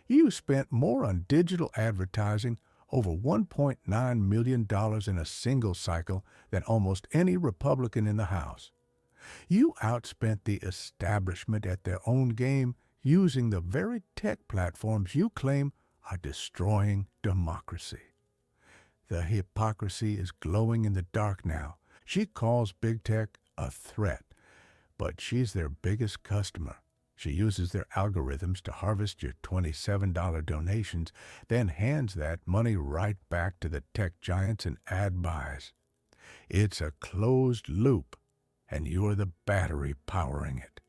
S1: You spent more on digital advertising, over $1.9 million in a single cycle, than almost any Republican in the House. You outspent the establishment at their own game using the very tech platforms you claim are destroying democracy. The hypocrisy is glowing in the dark now. She calls big tech a threat, but she's their biggest customer. She uses their algorithms to harvest your $27 donations, then hands that money right back to the tech giants in ad buys. It's a closed loop, and you're the battery powering it.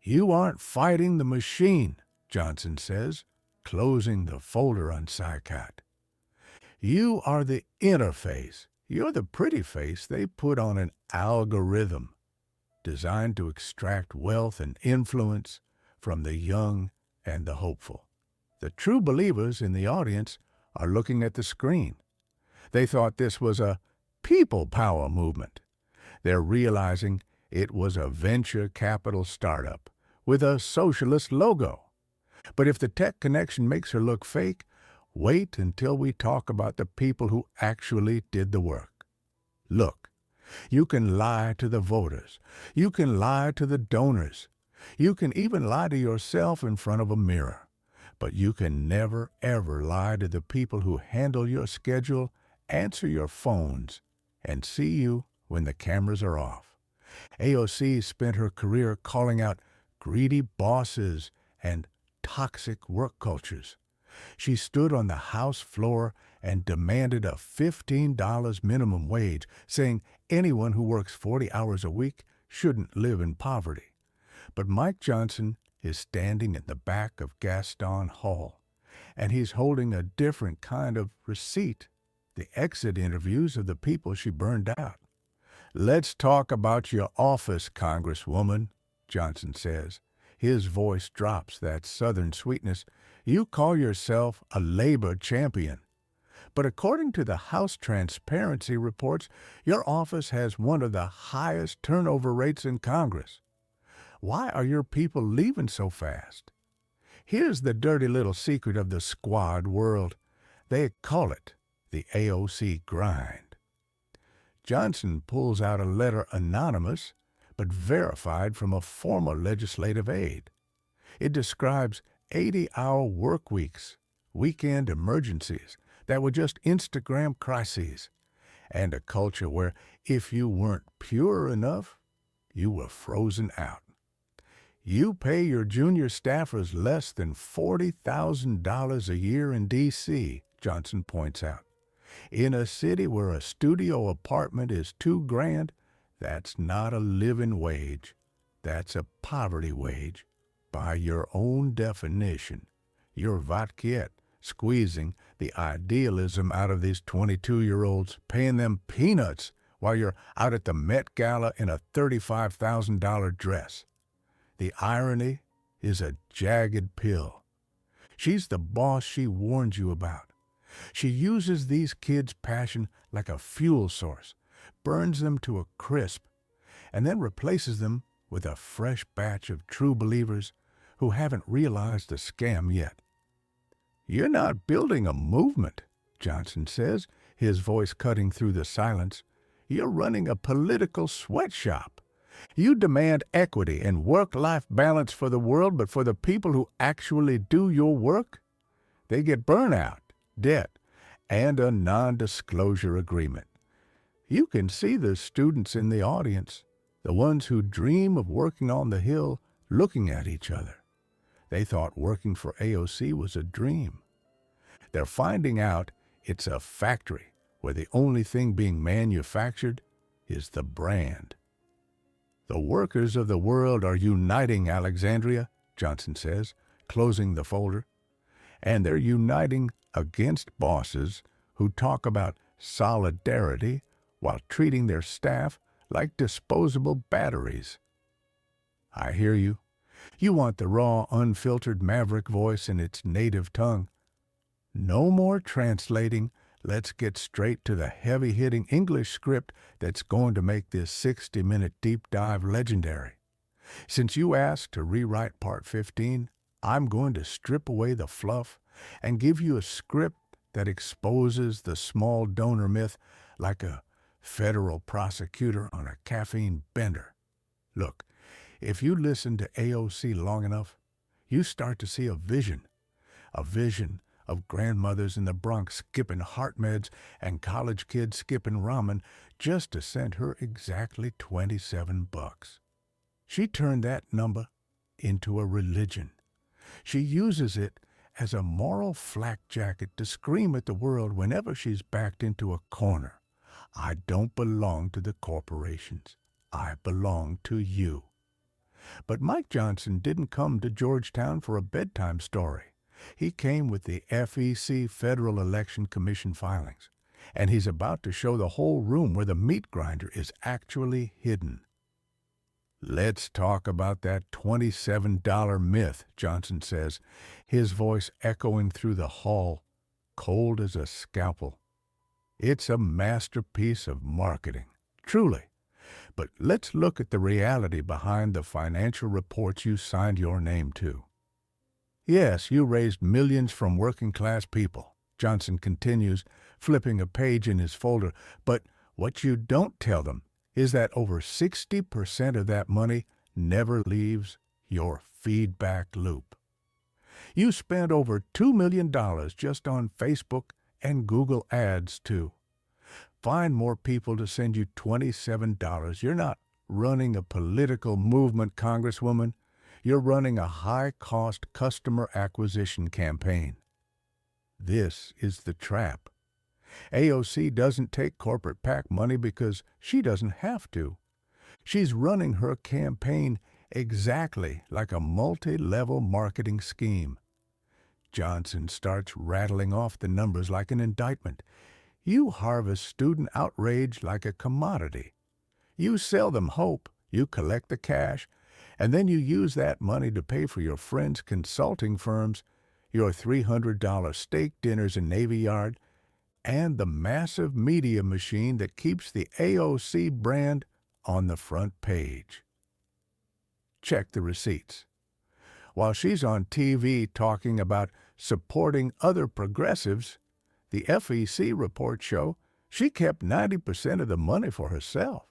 S1: You aren't fighting the machine, Johnson says, closing the folder on Saikat. You are the interface. You're the pretty face they put on an algorithm designed to extract wealth and influence from the young and the hopeful. The true believers in the audience are looking at the screen. They thought this was a people power movement. They're realizing it was a venture capital startup with a socialist logo. But if the tech connection makes her look fake, wait until we talk about the people who actually did the work. Look, you can lie to the voters. You can lie to the donors. You can even lie to yourself in front of a mirror. But you can never, ever lie to the people who handle your schedule, answer your phones, and see you when the cameras are off. AOC spent her career calling out greedy bosses and toxic work cultures. She stood on the House floor and demanded a $15 minimum wage, saying anyone who works 40 hours a week shouldn't live in poverty. But Mike Johnson is standing in the back of Gaston Hall, and he's holding a different kind of receipt, the exit interviews of the people she burned out. Let's talk about your office, Congresswoman, Johnson says. His voice drops that southern sweetness. You call yourself a labor champion. But according to the House Transparency reports, your office has one of the highest turnover rates in Congress. Why are your people leaving so fast? Here's the dirty little secret of the squad world. They call it the AOC grind. Johnson pulls out a letter anonymous, but verified from a former legislative aide. It describes 80-hour work weeks, weekend emergencies that were just Instagram crises, and a culture where if you weren't pure enough, you were frozen out. You pay your junior staffers less than $40,000 a year in D.C., Johnson points out. In a city where a studio apartment is $2,000, that's not a living wage. That's a poverty wage. By your own definition, you're Vatkiet, squeezing the idealism out of these 22-year-olds, paying them peanuts while you're out at the Met Gala in a $35,000 dress. The irony is a jagged pill. She's the boss she warned you about. She uses these kids' passion like a fuel source, burns them to a crisp, and then replaces them with a fresh batch of true believers who haven't realized the scam yet. You're not building a movement, Johnson says, his voice cutting through the silence. You're running a political sweatshop. You demand equity and work-life balance for the world, but for the people who actually do your work, they get burnout, debt, and a non-disclosure agreement. You can see the students in the audience, the ones who dream of working on the Hill, looking at each other. They thought working for AOC was a dream. They're finding out it's a factory where the only thing being manufactured is the brand. The workers of the world are uniting, Alexandria, Johnson says, closing the folder. And they're uniting against bosses who talk about solidarity while treating their staff like disposable batteries. I hear you. You want the raw, unfiltered maverick voice in its native tongue. No more translating. Let's get straight to the heavy-hitting English script that's going to make this 60-minute deep dive legendary. Since you asked to rewrite Part 15, I'm going to strip away the fluff and give you a script that exposes the small donor myth like a federal prosecutor on a caffeine bender. Look, if you listen to AOC long enough, you start to see a vision of grandmothers in the Bronx skipping heart meds and college kids skipping ramen just to send her exactly $27. She turned that number into a religion. She uses it as a moral flak jacket to scream at the world whenever she's backed into a corner. I don't belong to the corporations. I belong to you. But Mike Johnson didn't come to Georgetown for a bedtime story. He came with the FEC Federal Election Commission filings, and he's about to show the whole room where the meat grinder is actually hidden. Let's talk about that $27 myth, Johnson says, his voice echoing through the hall, cold as a scalpel. It's a masterpiece of marketing, truly. But let's look at the reality behind the financial reports you signed your name to. Yes, you raised millions from working-class people, Johnson continues, flipping a page in his folder, but what you don't tell them is that over 60% of that money never leaves your feedback loop. You spent over $2 million just on Facebook and Google ads, too. Find more people to send you $27. You're not running a political movement, Congresswoman. You're running a high-cost customer acquisition campaign. This is the trap. AOC doesn't take corporate PAC money because she doesn't have to. She's running her campaign exactly like a multi-level marketing scheme. Johnson starts rattling off the numbers like an indictment. You harvest student outrage like a commodity. You sell them hope, you collect the cash, and then you use that money to pay for your friends' consulting firms, your $300 steak dinners in Navy Yard, and the massive media machine that keeps the AOC brand on the front page. check the receipts. While she's on TV talking about supporting other progressives, the FEC reports show she kept 90% of the money for herself.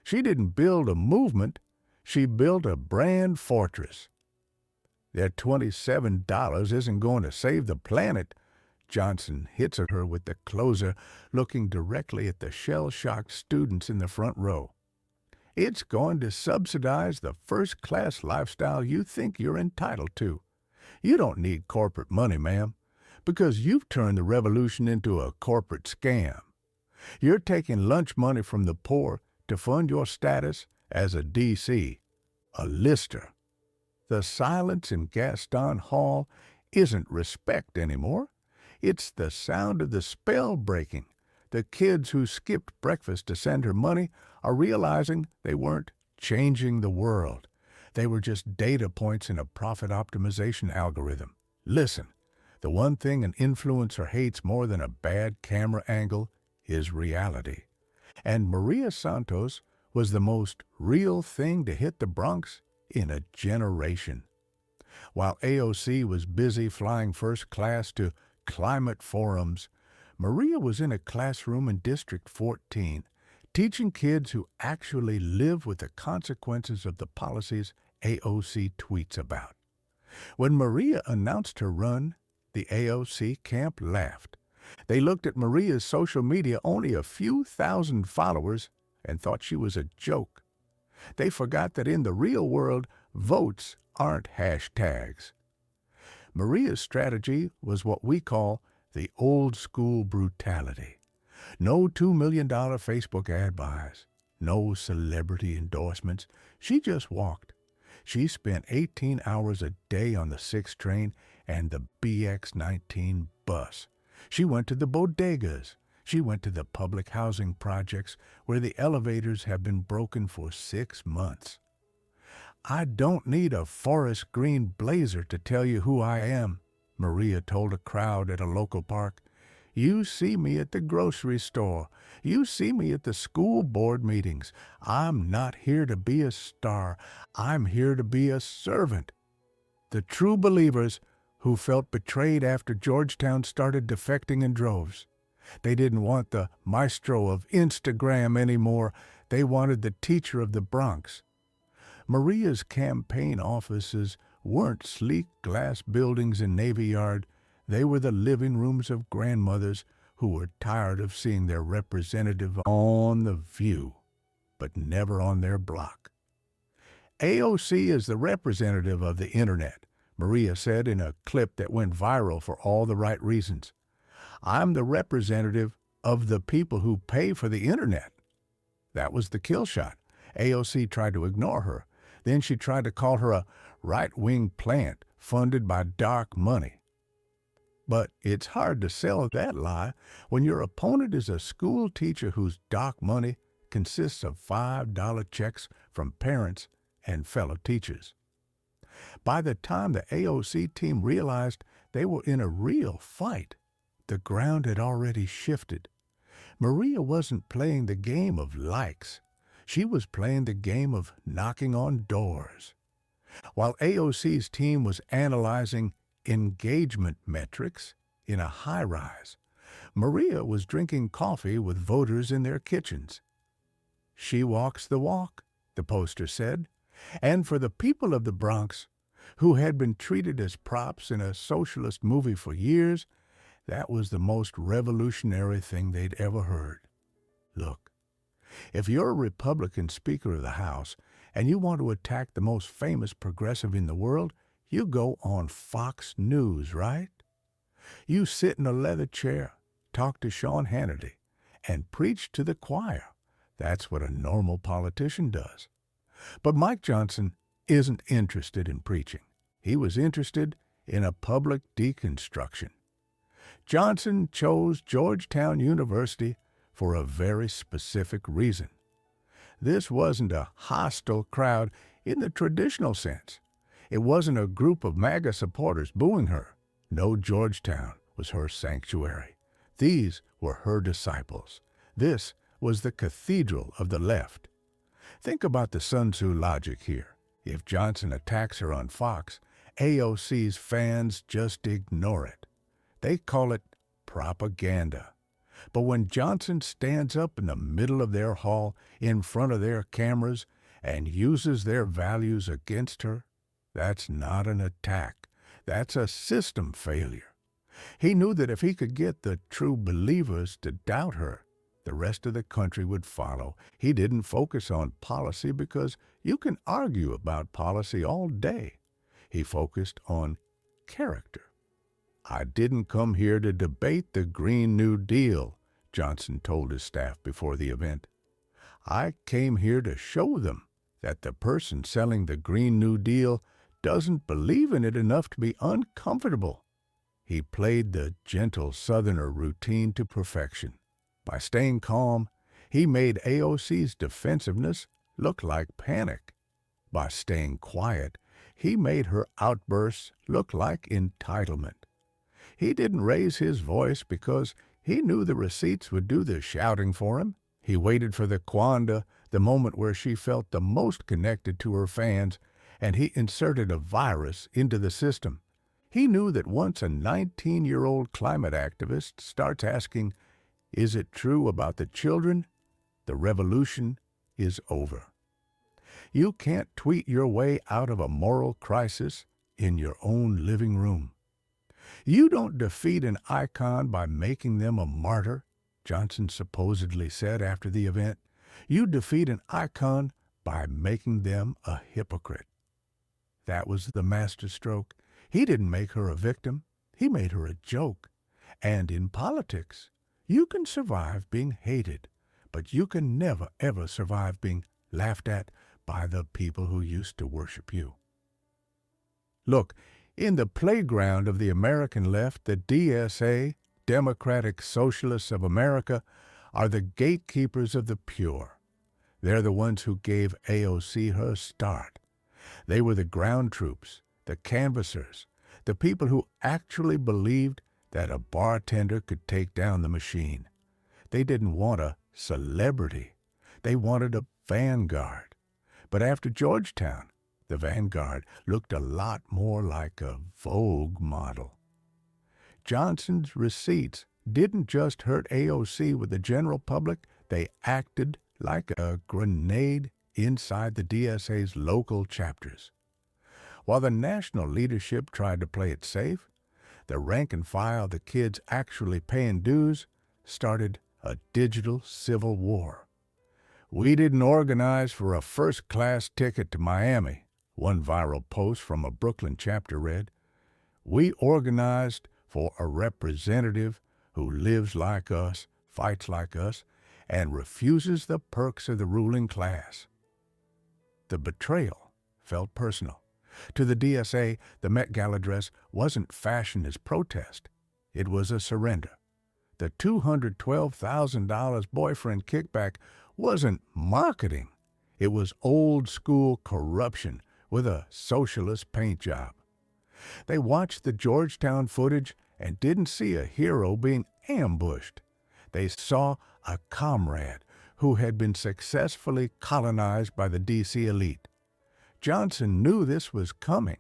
S1: She didn't build a movement, she built a brand fortress. That $27 isn't going to save the planet, Johnson hits at her with the closer, looking directly at the shell-shocked students in the front row. It's going to subsidize the first-class lifestyle you think you're entitled to. You don't need corporate money, ma'am, because you've turned the revolution into a corporate scam. You're taking lunch money from the poor to fund your status as a DC, a lister. The silence in Gaston Hall isn't respect anymore. It's the sound of the spell breaking. The kids who skipped breakfast to send her money are realizing they weren't changing the world. They were just data points in a profit optimization algorithm. Listen, the one thing an influencer hates more than a bad camera angle is reality. And Maria Santos was the most real thing to hit the Bronx in a generation. While AOC was busy flying first class to climate forums, Maria was in a classroom in District 14, teaching kids who actually live with the consequences of the policies AOC tweets about. When Maria announced her run, the AOC camp laughed. They looked at Maria's social media, only a few thousand followers, and thought she was a joke. They forgot that in the real world, votes aren't hashtags. Maria's strategy was what we call the old-school brutality. No $2 million Facebook ad buys, no celebrity endorsements. She just walked. She spent 18 hours a day on the 6 train and the BX-19 bus. She went to the bodegas. She went to the public housing projects where the elevators have been broken for 6 months. I don't need a forest green blazer to tell you who I am, Maria told a crowd at a local park. You see me at the grocery store. You see me at the school board meetings. I'm not here to be a star. I'm here to be a servant. The true believers who felt betrayed after Georgetown started defecting in droves. They didn't want the maestro of Instagram anymore. They wanted the teacher of the Bronx. Maria's campaign offices weren't sleek glass buildings in Navy Yard. They were the living rooms of grandmothers who were tired of seeing their representative on The View, but never on their block. AOC is the representative of the Internet, Maria said in a clip that went viral for all the right reasons. I'm the representative of the people who pay for the Internet. That was the kill shot. AOC tried to ignore her. Then she tried to call her a right-wing plant funded by dark money. But it's hard to sell that lie when your opponent is a school teacher whose dark money consists of $5 checks from parents and fellow teachers. By the time the AOC team realized they were in a real fight, the ground had already shifted. Maria wasn't playing the game of likes. She was playing the game of knocking on doors. While AOC's team was analyzing engagement metrics in a high-rise, Maria was drinking coffee with voters in their kitchens. She walks the walk, the poster said, and for the people of the Bronx, who had been treated as props in a socialist movie for years, that was the most revolutionary thing they'd ever heard. Look, if you're a Republican Speaker of the House and you want to attack the most famous progressive in the world, you go on Fox News, right? You sit in a leather chair, talk to Sean Hannity, and preach to the choir. That's what a normal politician does. But Mike Johnson isn't interested in preaching. He was interested in a public deconstruction. Johnson chose Georgetown University for a very specific reason. This wasn't a hostile crowd in the traditional sense. It wasn't a group of MAGA supporters booing her. No, Georgetown was her sanctuary. These were her disciples. This was the cathedral of the left. Think about the Sun Tzu logic here. If Johnson attacks her on Fox, AOC's fans just ignore it. They call it propaganda. But when Johnson stands up in the middle of their hall, in front of their cameras, and uses their values against her, that's not an attack. That's a system failure. He knew that if he could get the true believers to doubt her, the rest of the country would follow. He didn't focus on policy because you can argue about policy all day. He focused on character. "I didn't come here to debate the Green New Deal," Johnson told his staff before the event. "I came here to show them that the person selling the Green New Deal doesn't believe in it enough to be uncomfortable." He played the gentle Southerner routine to perfection. By staying calm, he made AOC's defensiveness look like panic. By staying quiet, he made her outbursts look like entitlement. He didn't raise his voice because he knew the receipts would do the shouting for him. He waited for the quanda, the moment where she felt the most connected to her fans, and he inserted a virus into the system. He knew that once a 19-year-old climate activist starts asking, "Is it true about the children?" the revolution is over. You can't tweet your way out of a moral crisis in your own living room. You don't defeat an icon by making them a martyr, Johnson supposedly said after the event. You defeat an icon by making them a hypocrite. That was the masterstroke. He didn't make her a victim. He made her a joke. And in politics, you can survive being hated, but you can never, ever survive being laughed at by the people who used to worship you. Look, in the playground of the American left, the DSA, Democratic Socialists of America, are the gatekeepers of the pure. They're the ones who gave AOC her start. They were the ground troops, the canvassers, the people who actually believed that a bartender could take down the machine. They didn't want a celebrity. They wanted a vanguard. But after Georgetown, the vanguard looked a lot more like a Vogue model. Johnson's receipts didn't just hurt AOC with the general public, they acted like a grenade inside the DSA's local chapters. While the national leadership tried to play it safe, the rank and file, the kids actually paying dues, started a digital civil war. "We didn't organize for a first-class ticket to Miami," one viral post from a Brooklyn chapter read. "We organized for a representative who lives like us, fights like us, and refuses the perks of the ruling class." The betrayal felt personal. To the DSA, the Met Gala dress wasn't fashion as protest. It was a surrender. The $212,000 boyfriend kickback wasn't marketing. It was old-school corruption with a socialist paint job. They watched the Georgetown footage and didn't see a hero being ambushed. They saw a comrade who had been successfully colonized by the DC elite. Johnson knew this was coming.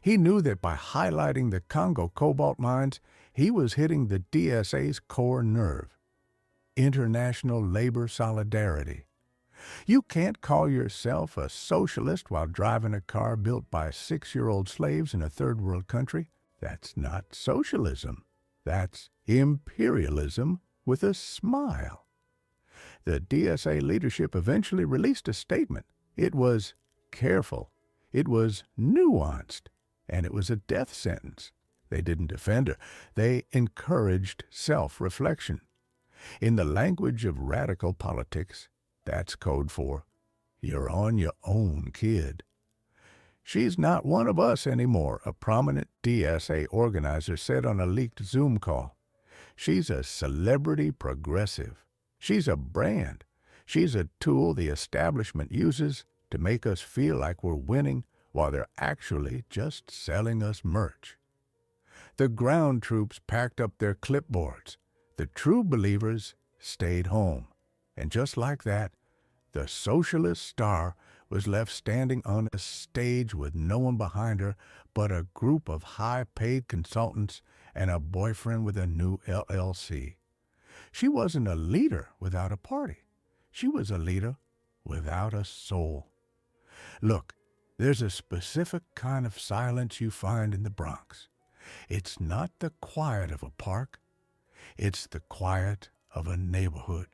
S1: He knew that by highlighting the Congo cobalt mines, he was hitting the DSA's core nerve: international labor solidarity. You can't call yourself a socialist while driving a car built by 6-year-old slaves in a third-world country. That's not socialism. That's imperialism with a smile. The DSA leadership eventually released a statement. It was careful, it was nuanced, and it was a death sentence. They didn't defend her. They encouraged self-reflection. In the language of radical politics, that's code for, "You're on your own, kid." "She's not one of us anymore," a prominent DSA organizer said on a leaked Zoom call. "She's a celebrity progressive. She's a brand. She's a tool the establishment uses to make us feel like we're winning while they're actually just selling us merch." The ground troops packed up their clipboards. The true believers stayed home. And just like that, the socialist star was left standing on a stage with no one behind her but a group of high-paid consultants and a boyfriend with a new LLC. She wasn't a leader without a party. She was a leader without a soul. Look, there's a specific kind of silence you find in the Bronx. It's not the quiet of a park. It's the quiet of a neighborhood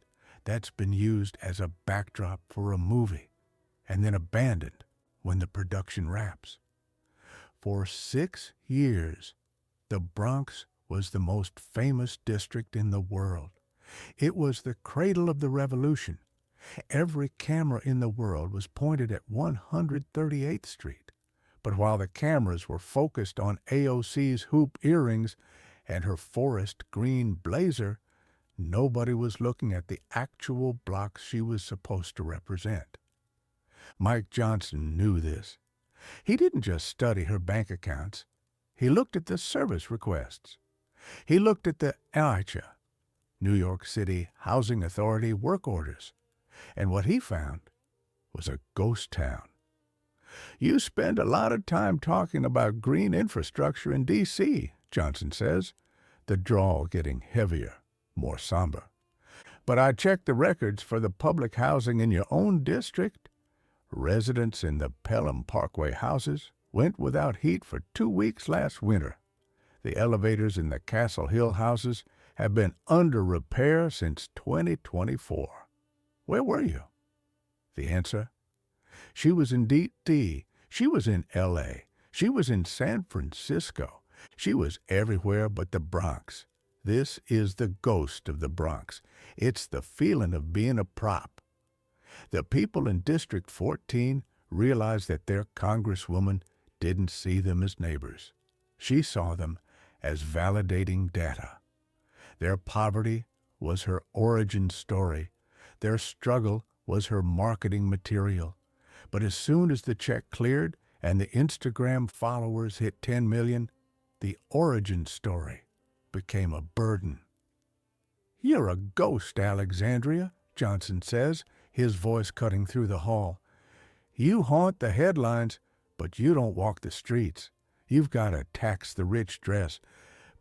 S1: that's been used as a backdrop for a movie and then abandoned when the production wraps. For 6 years, the Bronx was the most famous district in the world. It was the cradle of the revolution. Every camera in the world was pointed at 138th Street. But while the cameras were focused on AOC's hoop earrings and her forest green blazer, nobody was looking at the actual blocks she was supposed to represent. Mike Johnson knew this. He didn't just study her bank accounts. He looked at the service requests. He looked at the NYCHA, New York City Housing Authority work orders. And what he found was a ghost town. You spend a lot of time talking about green infrastructure in D.C., Johnson says, the drawl getting heavier, more somber. But I checked the records for the public housing in your own district. Residents in the Pelham Parkway houses went without heat for 2 weeks last winter. The elevators in the Castle Hill houses have been under repair since 2024. Where were you? The answer? She was in D.C. She was in L.A. She was in San Francisco. She was everywhere but the Bronx. This is the ghost of the Bronx. It's the feeling of being a prop. The people in District 14 realized that their congresswoman didn't see them as neighbors. She saw them as validating data. Their poverty was her origin story. Their struggle was her marketing material. But as soon as the check cleared and the Instagram followers hit 10 million, the origin story became a burden. You're a ghost, Alexandria, Johnson says, his voice cutting through the hall. You haunt the headlines, but you don't walk the streets. You've got a tax the rich dress,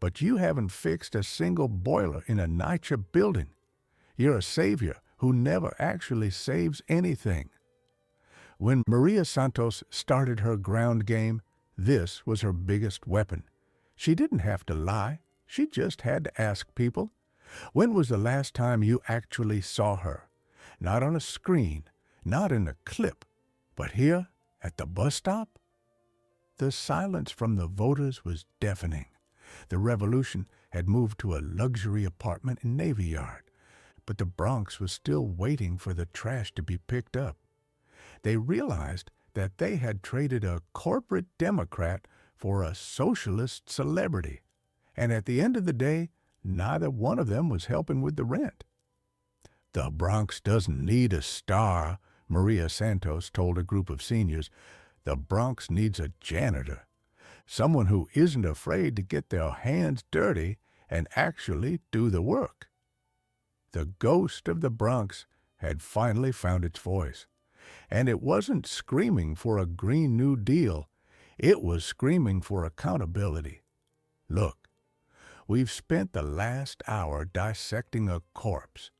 S1: but you haven't fixed a single boiler in a NYCHA building. You're a savior who never actually saves anything. When Maria Santos started her ground game, this was her biggest weapon. She didn't have to lie. She just had to ask people, when was the last time you actually saw her? Not on a screen, not in a clip, but here at the bus stop? The silence from the voters was deafening. The revolution had moved to a luxury apartment in Navy Yard, but the Bronx was still waiting for the trash to be picked up. They realized that they had traded a corporate Democrat for a socialist celebrity, and at the end of the day, neither one of them was helping with the rent. The Bronx doesn't need a star, Maria Santos told a group of seniors. The Bronx needs a janitor, someone who isn't afraid to get their hands dirty and actually do the work. The ghost of the Bronx had finally found its voice, and it wasn't screaming for a Green New Deal. It was screaming for accountability. Look, we've spent the last hour dissecting a corpse.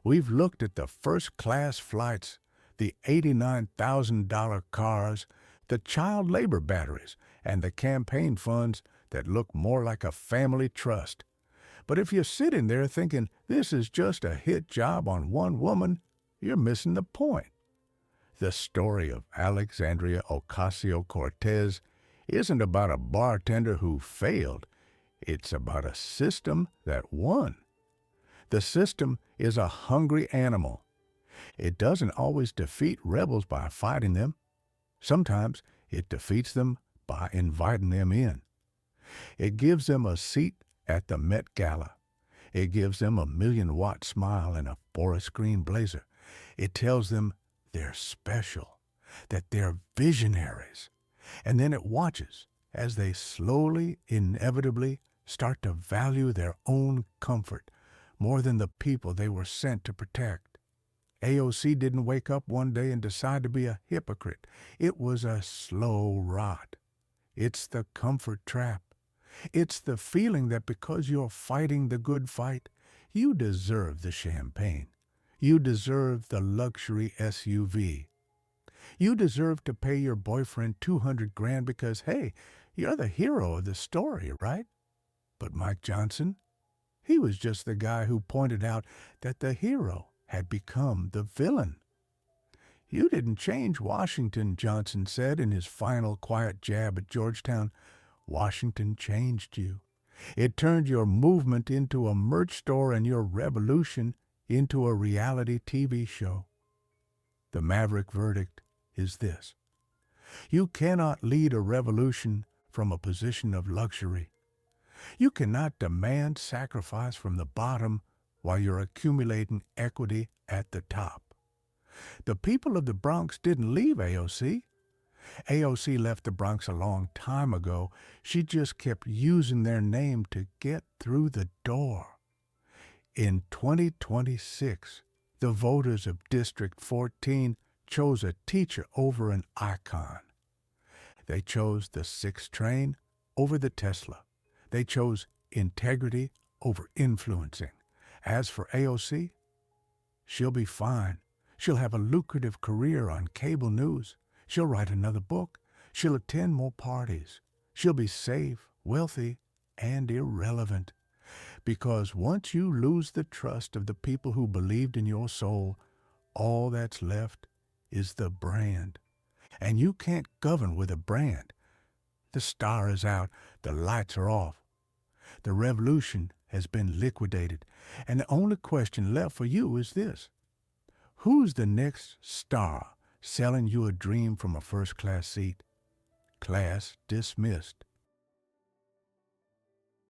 S1: We've looked at the first-class flights, the $89,000 cars, the child labor batteries, and the campaign funds that look more like a family trust. But if you're sitting there thinking this is just a hit job on one woman, you're missing the point. The story of Alexandria Ocasio-Cortez isn't about a bartender who failed. It's about a system that won. The system is a hungry animal. It doesn't always defeat rebels by fighting them. Sometimes it defeats them by inviting them in. It gives them a seat at the Met Gala. It gives them a million-watt smile and a forest green blazer. It tells them they're special, that they're visionaries. And then it watches as they slowly, inevitably start to value their own comfort more than the people they were sent to protect. AOC didn't wake up one day and decide to be a hypocrite. It was a slow rot. It's the comfort trap. It's the feeling that because you're fighting the good fight, you deserve the champagne. You deserve the luxury SUV. You deserve to pay your boyfriend 200 grand because, hey, you're the hero of the story, right? But Mike Johnson, he was just the guy who pointed out that the hero had become the villain. You didn't change Washington, Johnson said in his final quiet jab at Georgetown. Washington changed you. It turned your movement into a merch store and your revolution into a reality TV show. The maverick verdict is this: you cannot lead a revolution from a position of luxury. You cannot demand sacrifice from the bottom while you're accumulating equity at the top. The people of the Bronx didn't leave AOC. AOC left the Bronx a long time ago. She just kept using their name to get through the door. In 2026, the voters of District 14 chose a teacher over an icon. They chose the 6 train over the Tesla. They chose integrity over influencing. As for AOC, she'll be fine. She'll have a lucrative career on cable news. She'll write another book. She'll attend more parties. She'll be safe, wealthy, and irrelevant. Because once you lose the trust of the people who believed in your soul, all that's left is the brand. And you can't govern with a brand. The star is out. The lights are off. The revolution has been liquidated. And the only question left for you is this: who's the next star selling you a dream from a first-class seat? Class dismissed.